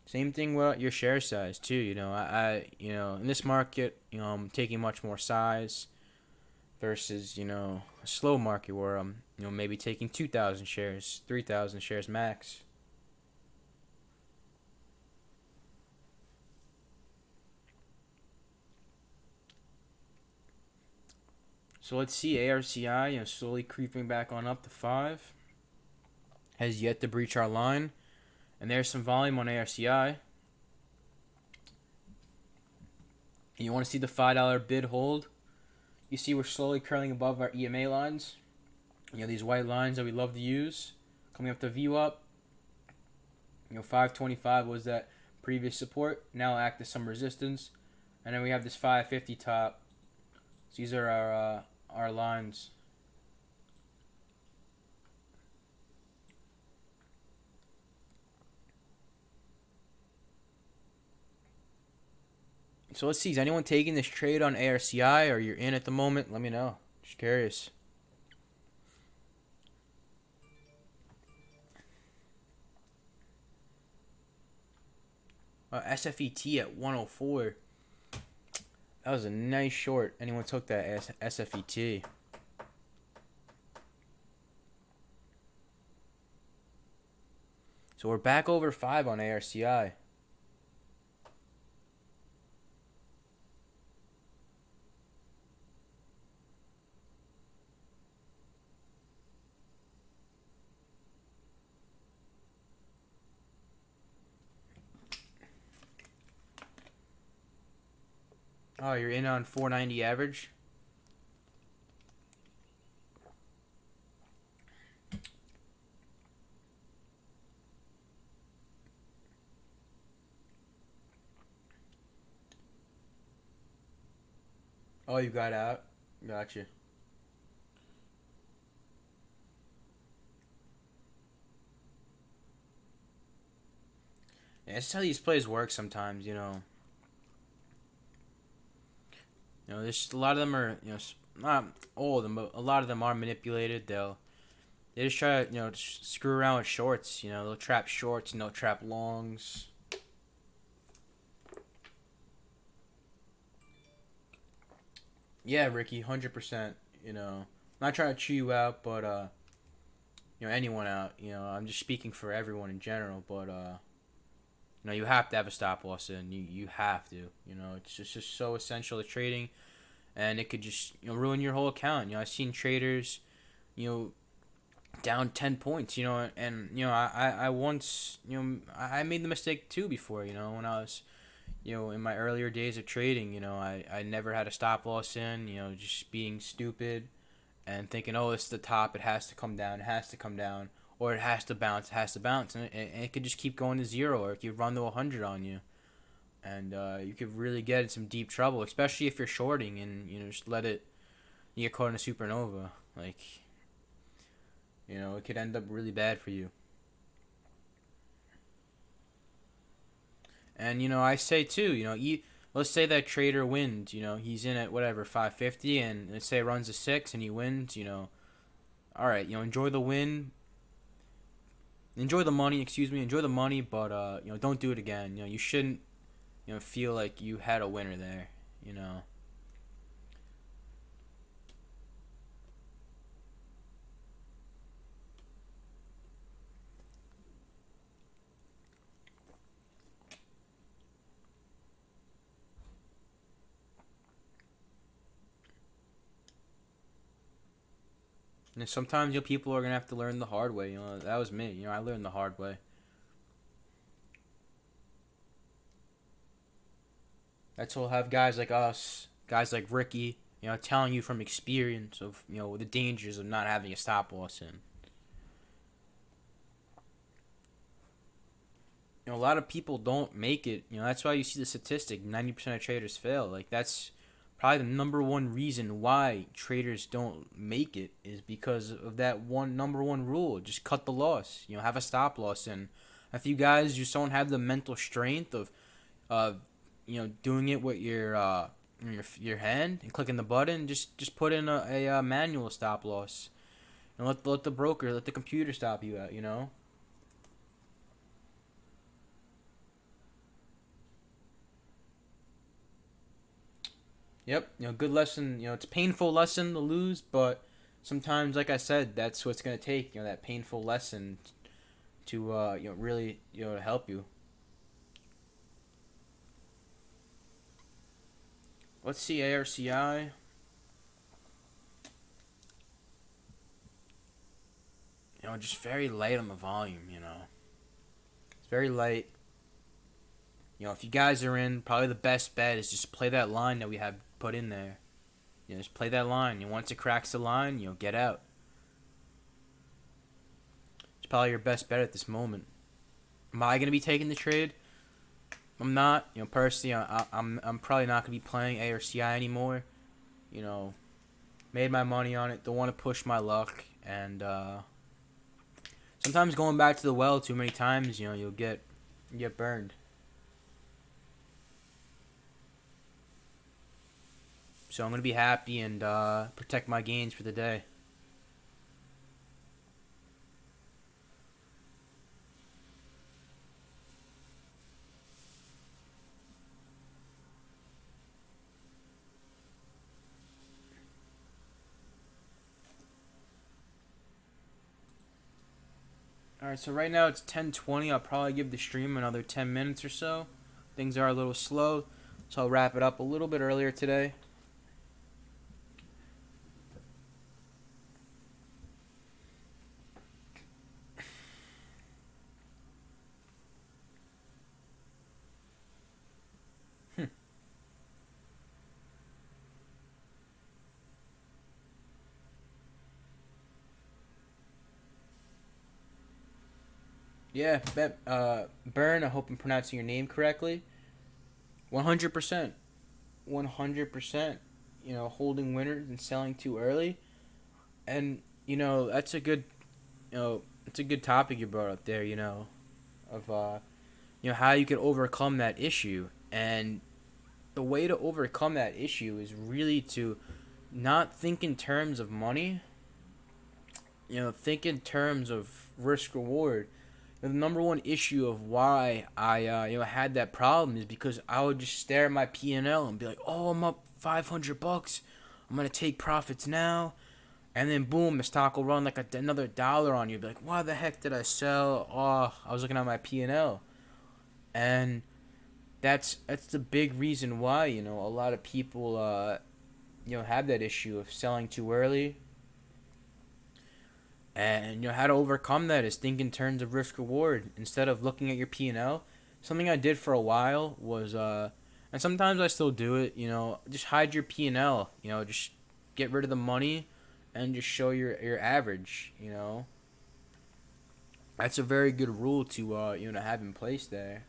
Same thing with your share size too. In this market, I'm taking much more size versus a slow market where I'm maybe taking 2,000 shares, 3,000 shares max. So let's see, ARCI slowly creeping back on up to 5, has yet to breach our line, and there's some volume on ARCI. You want to see the $5 bid hold? You see we're slowly curling above our EMA lines. These white lines that we love to use. Coming up to view up. 525 was that previous support. Now act as some resistance. And then we have this 550 top. So these are our lines. So let's see. Is anyone taking this trade on ARCI or you're in at the moment? Let me know. Just curious. SFET at 104. That was a nice short. Anyone took that SFET? So we're back over 5 on ARCI. Oh, you're in on 490 average? Oh, you got out. Gotcha. Yeah, that's how these plays work sometimes. There's a lot of them are not all of them, but a lot of them are manipulated. They just try to screw around with shorts. They'll trap shorts and they'll trap longs. Yeah, Ricky, 100%. I'm not trying to chew you out, but anyone out. I'm just speaking for everyone in general, but you have to have a stop loss in. You have to. It's just so essential to trading, and it could just ruin your whole account. I've seen traders, you know, down 10 points. And I once I made the mistake too before. When I was in my earlier days of trading. I never had a stop loss in. Just being stupid and thinking, oh, it's the top, it has to come down, it has to come down, or it has to bounce, it has to bounce, and it could just keep going to zero, or it could run to 100 on you, and you could really get in some deep trouble, especially if you're shorting and just let it, you get caught in a supernova, like it could end up really bad for you. And I say too, let's say that trader wins, he's in at whatever 550, and let's say it runs a six and he wins, all right, enjoy the win, enjoy the money, excuse me, enjoy the money, but don't do it again. You shouldn't feel like you had a winner there. You know. And sometimes people are gonna have to learn the hard way. That was me. I learned the hard way. That's why we'll have guys like us, guys like Ricky, telling you from experience of the dangers of not having a stop loss in. A lot of people don't make it. That's why you see the statistic: 90% of traders fail. Like that's probably the number one reason why traders don't make it is because of that one number one rule: just cut the loss. Have a stop loss, and if you guys just don't have the mental strength of, uh, doing it with your hand and clicking the button, just put in a manual stop loss, and let the broker, let the computer stop you out. Yep, good lesson. It's a painful lesson to lose, but sometimes, like I said, that's what's gonna take. That painful lesson to really to help you. Let's see ARCI. Just very light on the volume. It's very light. If you guys are in, probably the best bet is just play that line that we have put in there. Just play that line. Once it cracks the line, get out. It's probably your best bet at this moment. Am I gonna be taking the trade? I'm not. Personally, I'm probably not gonna be playing ARCI anymore. You know, Made my money on it. Don't want to push my luck, and sometimes going back to the well too many times, you'll get burned. So I'm gonna be happy and protect my gains for the day. All right, so right now it's 10:20. I'll probably give the stream another 10 minutes or so. Things are a little slow, so I'll wrap it up a little bit earlier today. Yeah, Burn. I hope I'm pronouncing your name correctly. 100%. 100%. holding winners and selling too early. And that's a good it's a good topic you brought up there. Of how you can overcome that issue. And the way to overcome that issue is really to not think in terms of money. Think in terms of risk reward. The number one issue of why I had that problem is because I would just stare at my P&L and be like, "Oh, I'm up $500. I'm gonna take profits now," and then boom, the stock will run like another dollar on you. Be like, "Why the heck did I sell? Oh, I was looking at my P&L," and that's the big reason why a lot of people have that issue of selling too early. And how to overcome that is think in terms of risk reward instead of looking at your P&L. Something I did for a while was and sometimes I still do it, just hide your P&L, just get rid of the money and just show your average, That's a very good rule to have in place there.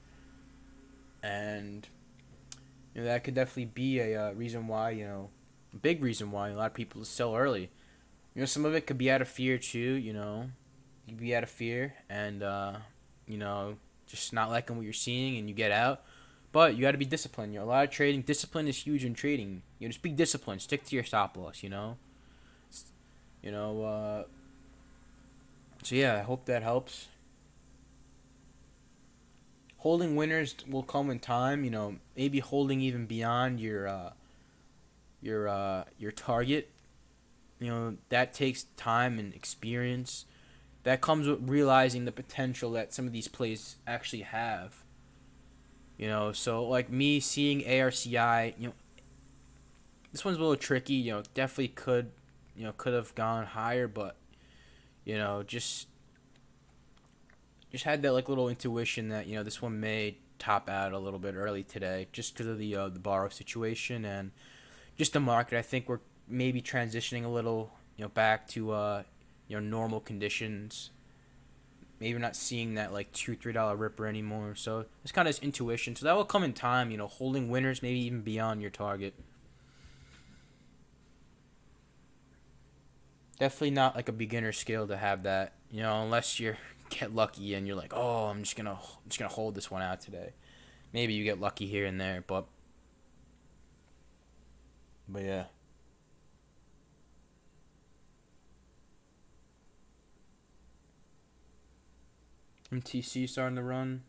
And that could definitely be a reason why, a big reason why a lot of people sell early. Some of it could be out of fear too. You could be out of fear and just not liking what you're seeing, and you get out. But you got to be disciplined. A lot of trading discipline is huge in trading. Just be disciplined. Stick to your stop loss. You know. So yeah, I hope that helps. Holding winners will come in time. Maybe holding even beyond your target. That takes time and experience. That comes with realizing the potential that some of these plays actually have. So like me seeing ARCI, this one's a little tricky. Definitely could have gone higher, but just had that like little intuition that this one may top out a little bit early today, just because of the borrow situation and just the market. I think we're maybe transitioning a little, back to normal conditions. Maybe not seeing that like $2-3 ripper anymore. So it's kind of this intuition. So that will come in time. Holding winners maybe even beyond your target. Definitely not like a beginner skill to have that. Unless you get lucky and you're like, oh, I'm just gonna hold this one out today. Maybe you get lucky here and there, but yeah. MTC starting to run.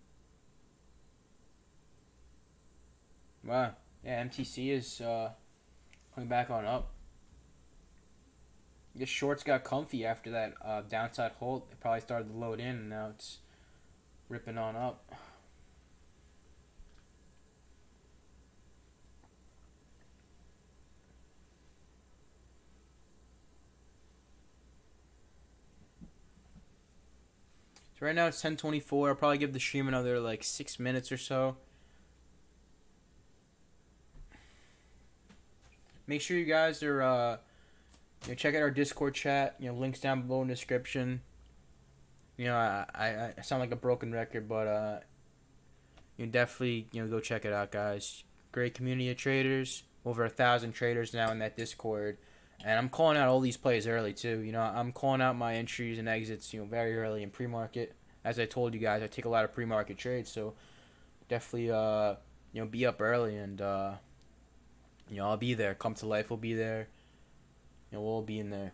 Wow. Yeah, MTC is coming back on up. I guess shorts got comfy after that downside hold. It probably started to load in, and now it's ripping on up. So right now it's 10:24. I'll probably give the stream another like 6 minutes or so. Make sure you guys are check out our Discord chat. Links down below in the description. I sound like a broken record, but you definitely go check it out, guys. Great community of traders. Over 1,000 traders now in that Discord, and I'm calling out all these plays early too. I'm calling out my entries and exits. Very early in pre-market. As I told you guys, I take a lot of pre-market trades, so definitely be up early, and I'll be there. Come to life will be there. We'll all be in there.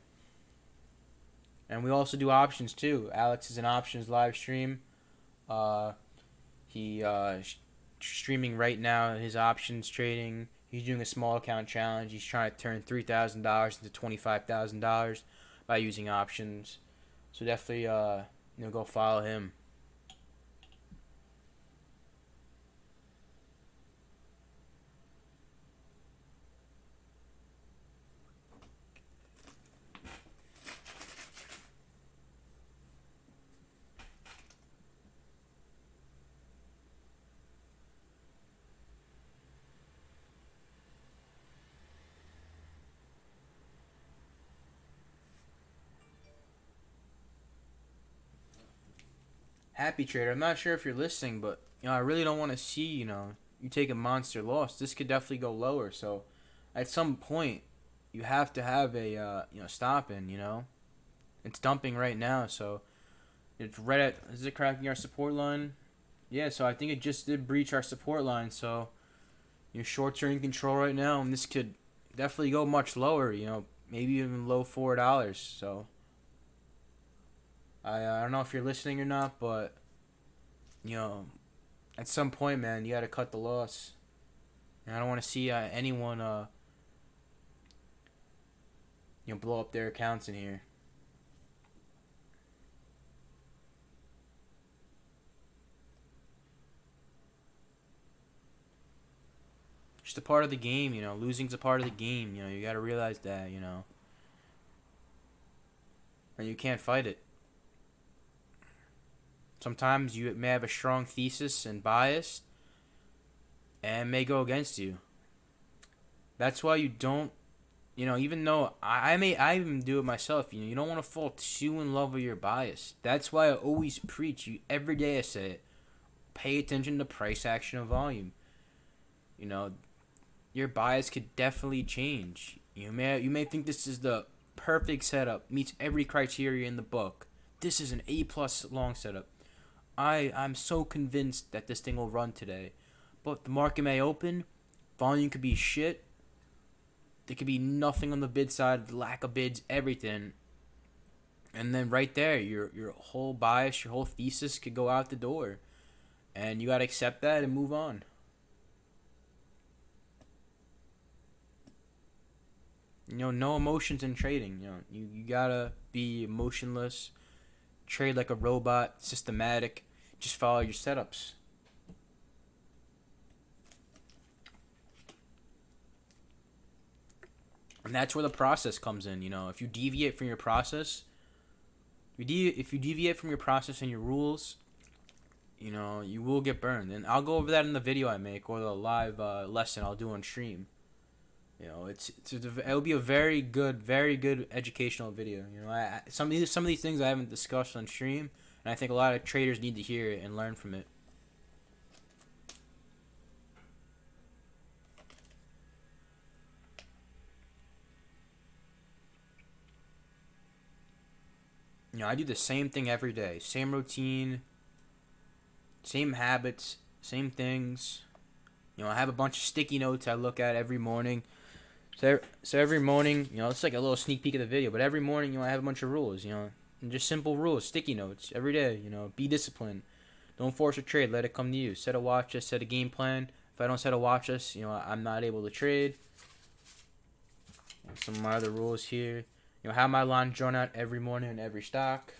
And we also do options too. Alex is an options live stream. He streaming right now his options trading. He's doing a small account challenge. He's trying to turn $3,000 into $25,000 by using options. So definitely go follow him. Happy Trader, I'm not sure if you're listening, but I really don't want to see you take a monster loss. This could definitely go lower, so at some point you have to have a stop in. It's dumping right now, so it's right at, is it cracking our support line? Yeah, so I think it just did breach our support line. So your shorts are in control right now, and this could definitely go much lower. Maybe even low $4. So I don't know if you're listening or not, but you know at some point, man, you got to cut the loss. And I don't want to see anyone blow up their accounts in here. Just a part of the game. Losing's a part of the game. You got to realize that. And you can't fight it. Sometimes you may have a strong thesis and bias, and may go against you. That's why you don't. Even though I even do it myself. You don't want to fall too in love with your bias. That's why I always preach. Every day I say it. Pay attention to price action and volume. Your bias could definitely change. You may think this is the perfect setup, meets every criteria in the book. This is an A+ long setup. I'm so convinced that this thing will run today. But the market may open, volume could be shit. There could be nothing on the bid side, lack of bids, everything. And then right there, your whole bias, your whole thesis could go out the door. And you got to accept that and move on. No emotions in trading. You gotta be emotionless, trade like a robot, systematic, just follow your setups. And that's where the process comes in. If you deviate from your process, if you deviate from your process and your rules, you will get burned. And I'll go over that in the video I make or the live lesson I'll do on stream. It'll be a very good educational video. Some of these things I haven't discussed on stream, and I think a lot of traders need to hear it and learn from it. I do the same thing every day, same routine, same habits, same things. I have a bunch of sticky notes I look at every morning. So every morning, it's like a little sneak peek of the video, but every morning, I have a bunch of rules, and just simple rules, sticky notes every day. Be disciplined. Don't force a trade. Let it come to you. Set a watch list. Set a game plan. If I don't set a watch list, I'm not able to trade. Some of my other rules here. Have my line drawn out every morning in every stock.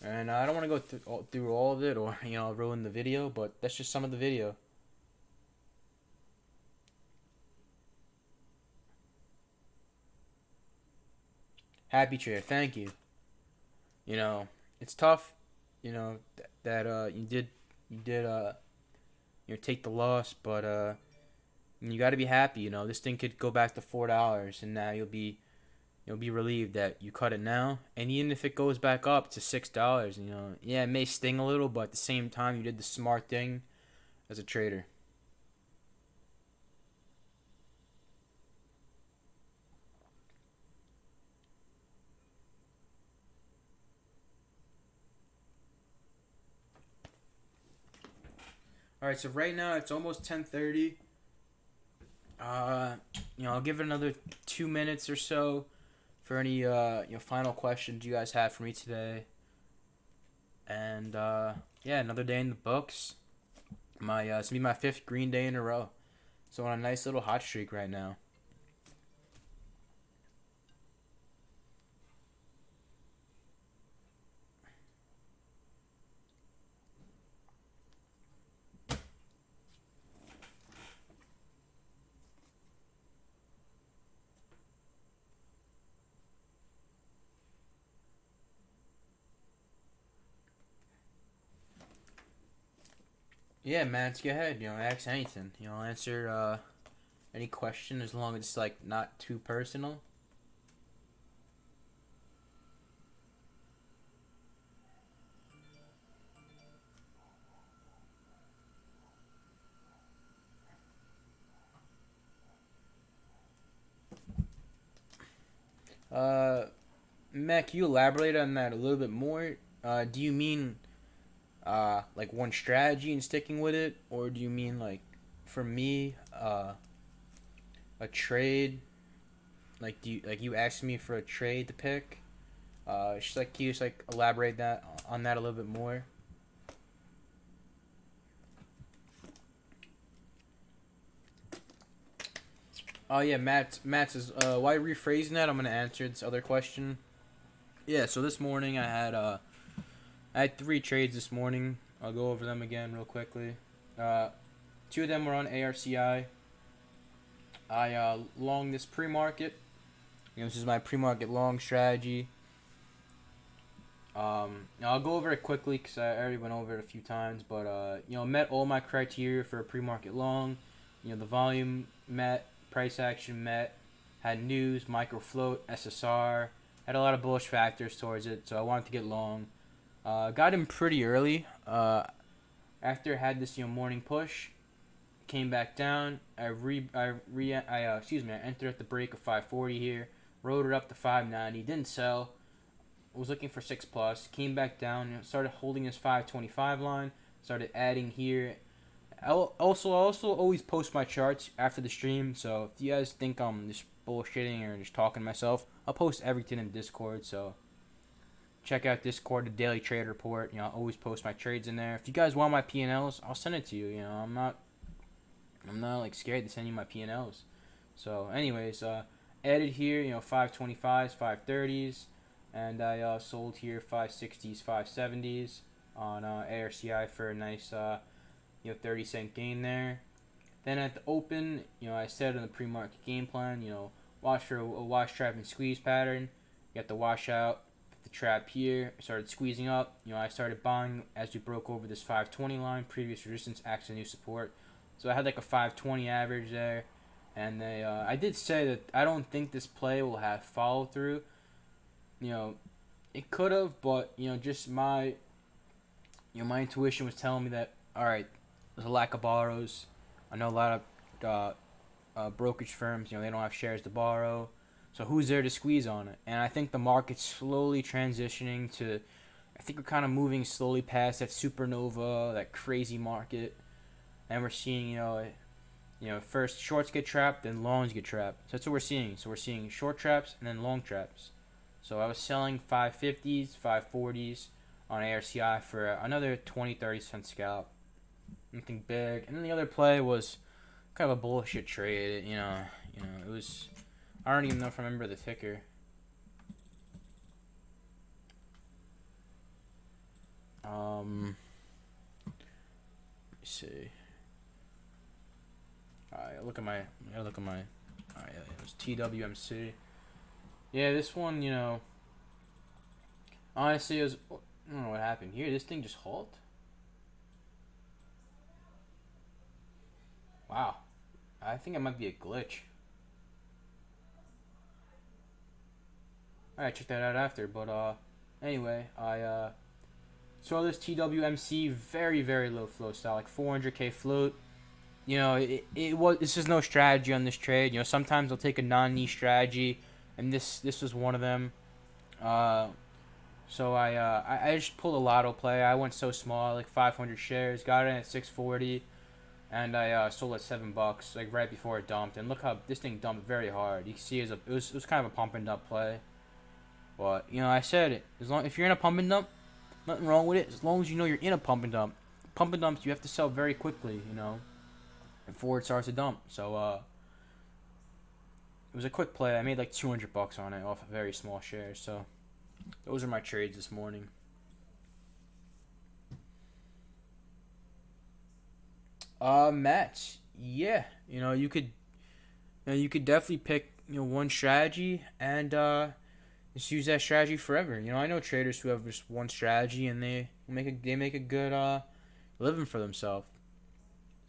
And I don't want to go through all of it or, ruin the video, but that's just some of the video. Happy trader, thank you. It's tough, that you did take the loss, but you got to be happy. This thing could go back to $4, and now you'll be relieved that you cut it now. And even if it goes back up to $6, yeah, it may sting a little, but at the same time, you did the smart thing as a trader. All right, so right now it's almost 10:30. I'll give it another 2 minutes or so for any final questions you guys have for me today. And yeah, another day in the books. It's gonna be my 5th green day in a row. So on a nice little hot streak right now. Yeah, man, let's go ahead. Ask anything. Answer any question as long as it's like not too personal. Uh, Matt, can you elaborate on that a little bit more? Do you mean like one strategy and sticking with it, or do you mean like for me a trade? Like do you like you asked me for a trade to pick? Just like can you just like elaborate that on that a little bit more? Oh yeah, Matt says why rephrasing that? I'm gonna answer this other question. Yeah, so this morning I had three trades this morning. I'll go over them again real quickly. Uh, Two of them were on ARCI. I long this pre-market. This is my pre-market long strategy. I'll go over it quickly because I already went over it a few times. But met all my criteria for a pre-market long. The volume met, price action met, had news, micro float, SSR, had a lot of bullish factors towards it. So I wanted to get long. Got in pretty early. After I had this morning push, came back down. I entered at the break of 540 here, rode it up to 590, didn't sell. Was looking for 6 plus, came back down, started holding this 525 line, started adding here. I also always post my charts after the stream, so if you guys think I'm just bullshitting or just talking to myself, I'll post everything in Discord. So check out Discord, the daily trade report. I always post my trades in there. If you guys want my P&Ls, I'll send it to you. I'm not like scared to send you my P&Ls. So, anyways, added here, 525s, 530s, and I sold here 560s, 570s on ARCI for a nice 30-cent gain there. Then at the open, I said in the pre-market game plan, watch for a wash trap and squeeze pattern. You got the washout, the trap here. I started squeezing up. I started buying as we broke over this 520 line. Previous resistance acts a new support. So I had like a 520 average there. And I did say that I don't think this play will have follow through. It could have, but just my intuition was telling me that all right, there's a lack of borrows. I know a lot of brokerage firms, they don't have shares to borrow. So who's there to squeeze on it? And I think the market's slowly transitioning to. I think we're kind of moving slowly past that supernova, that crazy market, and we're seeing first shorts get trapped, then longs get trapped. So that's what we're seeing. So we're seeing short traps and then long traps. So I was selling 550s, 540s on ARCI for another 20-30 cent scalp. Nothing big. And then the other play was kind of a bullshit trade. It was. I don't even know if I remember the ticker. Let me see. Alright, look at my. Alright, it was TWMC. Yeah, this one, honestly, I don't know what happened here. This thing just halt. Wow, I think it might be a glitch. Alright, check that out after. But anyway, I saw this TWMC very very low float style, like 400k float. It was. This is no strategy on this trade. Sometimes I'll take a non-niche strategy, and this was one of them. So I just pulled a lotto play. I went so small, like 500 shares, got it at 640, and I sold at $7, like right before it dumped. And look how this thing dumped very hard. You can see it was kind of a pump and dump play. But I said it. If you're in a pump and dump, nothing wrong with it. As long as you're in a pump and dump. Pump and dumps you have to sell very quickly. Before it starts to dump. So it was a quick play. I made like $200 on it off a very small share. So those are my trades this morning. Match. Yeah, you could definitely pick one strategy and just use that strategy forever. I know traders who have just one strategy and they make a good living for themselves.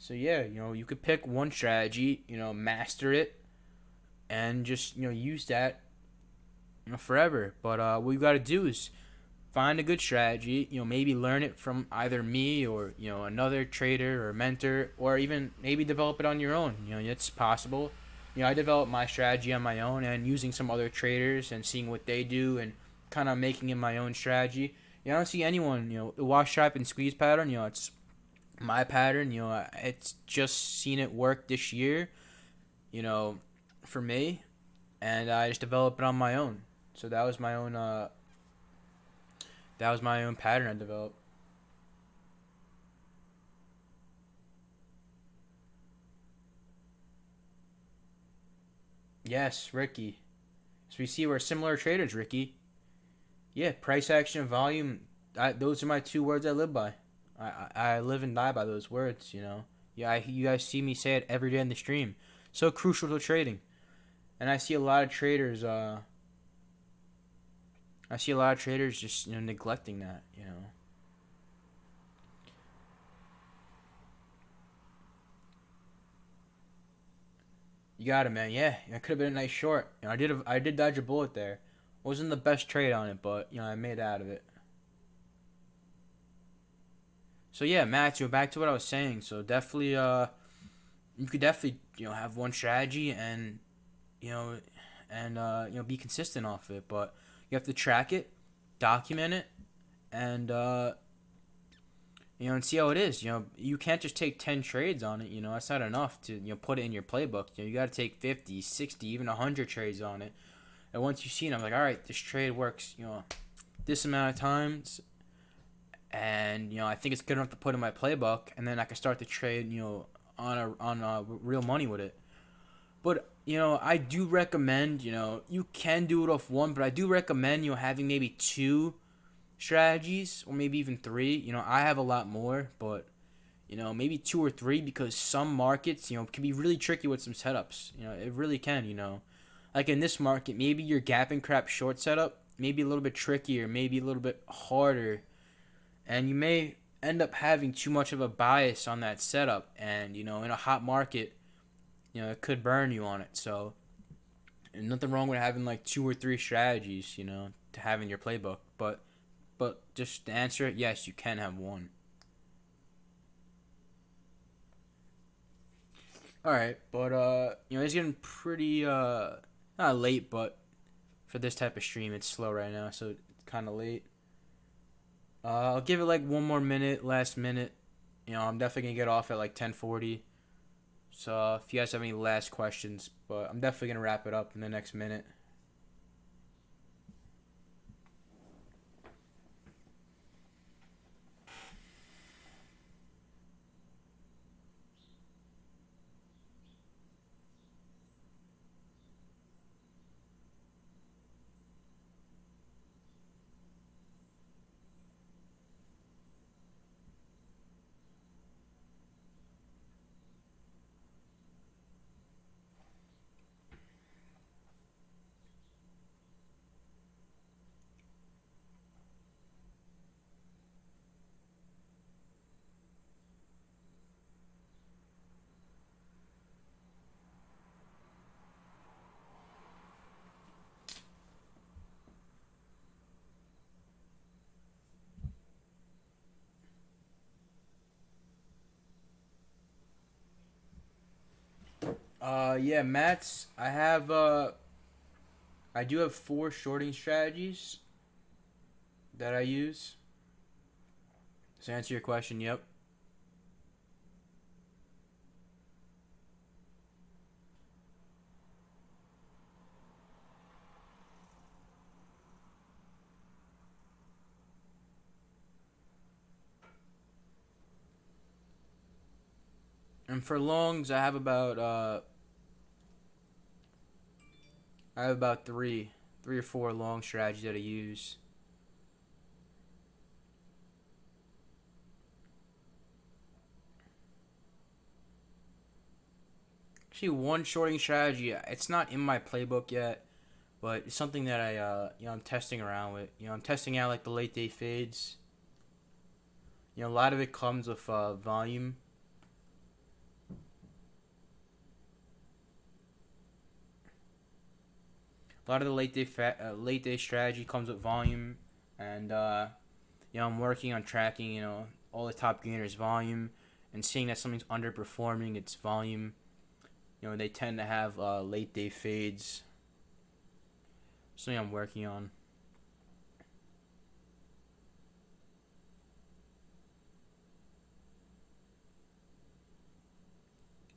So yeah, you could pick one strategy, master it, and just use that forever. But what you got to do is find a good strategy. Maybe learn it from either me or another trader or mentor, or even maybe develop it on your own. It's possible. I developed my strategy on my own and using some other traders and seeing what they do and kind of making it my own strategy. I don't see anyone, the wash, stripe, and squeeze pattern, it's my pattern. It's just seen it work this year, you know, for me, and I just developed it on my own. So that was my own pattern I developed. Yes, Ricky. So we see we're similar traders, Ricky. Yeah, price action volume. Those are my two words I live by. I live and die by those words. Yeah, you guys see me say it every day in the stream. So crucial to trading, and I see a lot of traders. I see a lot of traders just neglecting that. You got it, man. Yeah, it could have been a nice short. I did dodge a bullet there. Wasn't the best trade on it, but I made out of it. So yeah, Matt, back to what I was saying. So definitely, you could definitely have one strategy and you know be consistent off it, but you have to track it, document it, and and see how it is. You can't just take 10 trades on it. That's not enough to put it in your playbook. You got to take 50, 60, even 100 trades on it. And once you've seen it, I'm like, all right, this trade works. This amount of times, and I think it's good enough to put in my playbook, and then I can start the trade. On real money with it. But I do recommend. You can do it off one, but I do recommend having maybe two strategies or maybe even three. I have a lot more, but maybe two or three because some markets can be really tricky with some setups. It really can. Like in this market, maybe your gap and crap short setup maybe a little bit trickier, maybe a little bit harder, and you may end up having too much of a bias on that setup, and in a hot market, it could burn you on it. So nothing wrong with having like two or three strategies, to have in your playbook. But just to answer it, yes, you can have one. All right, but it's getting pretty not late, but for this type of stream, it's slow right now, so it's kind of late. I'll give it like one more minute, last minute. I'm definitely gonna get off at like 10:40. So if you guys have any last questions, but I'm definitely gonna wrap it up in the next minute. Yeah, Matt's. I do have four shorting strategies that I use. To answer your question, yep. And for longs, I have about three or four long strategies that I use. Actually, one shorting strategy. It's not in my playbook yet, but it's something that I'm testing around with. I'm testing out like the late day fades. A lot of it comes with volume. A lot of the late day strategy comes with volume, and I'm working on tracking all the top gainers volume, and seeing that something's underperforming its volume. You know, they tend to have late day fades. Something I'm working on.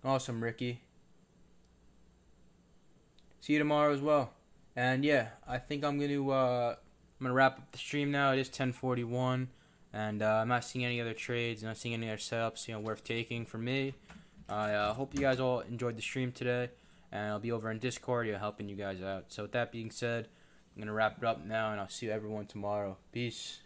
Awesome, Ricky. See you tomorrow as well. And yeah, I think I'm gonna wrap up the stream now. It is 10:41, and I'm not seeing any other trades. Not seeing any other setups, worth taking for me. I hope you guys all enjoyed the stream today, and I'll be over in Discord, helping you guys out. So with that being said, I'm gonna wrap it up now, and I'll see everyone tomorrow. Peace.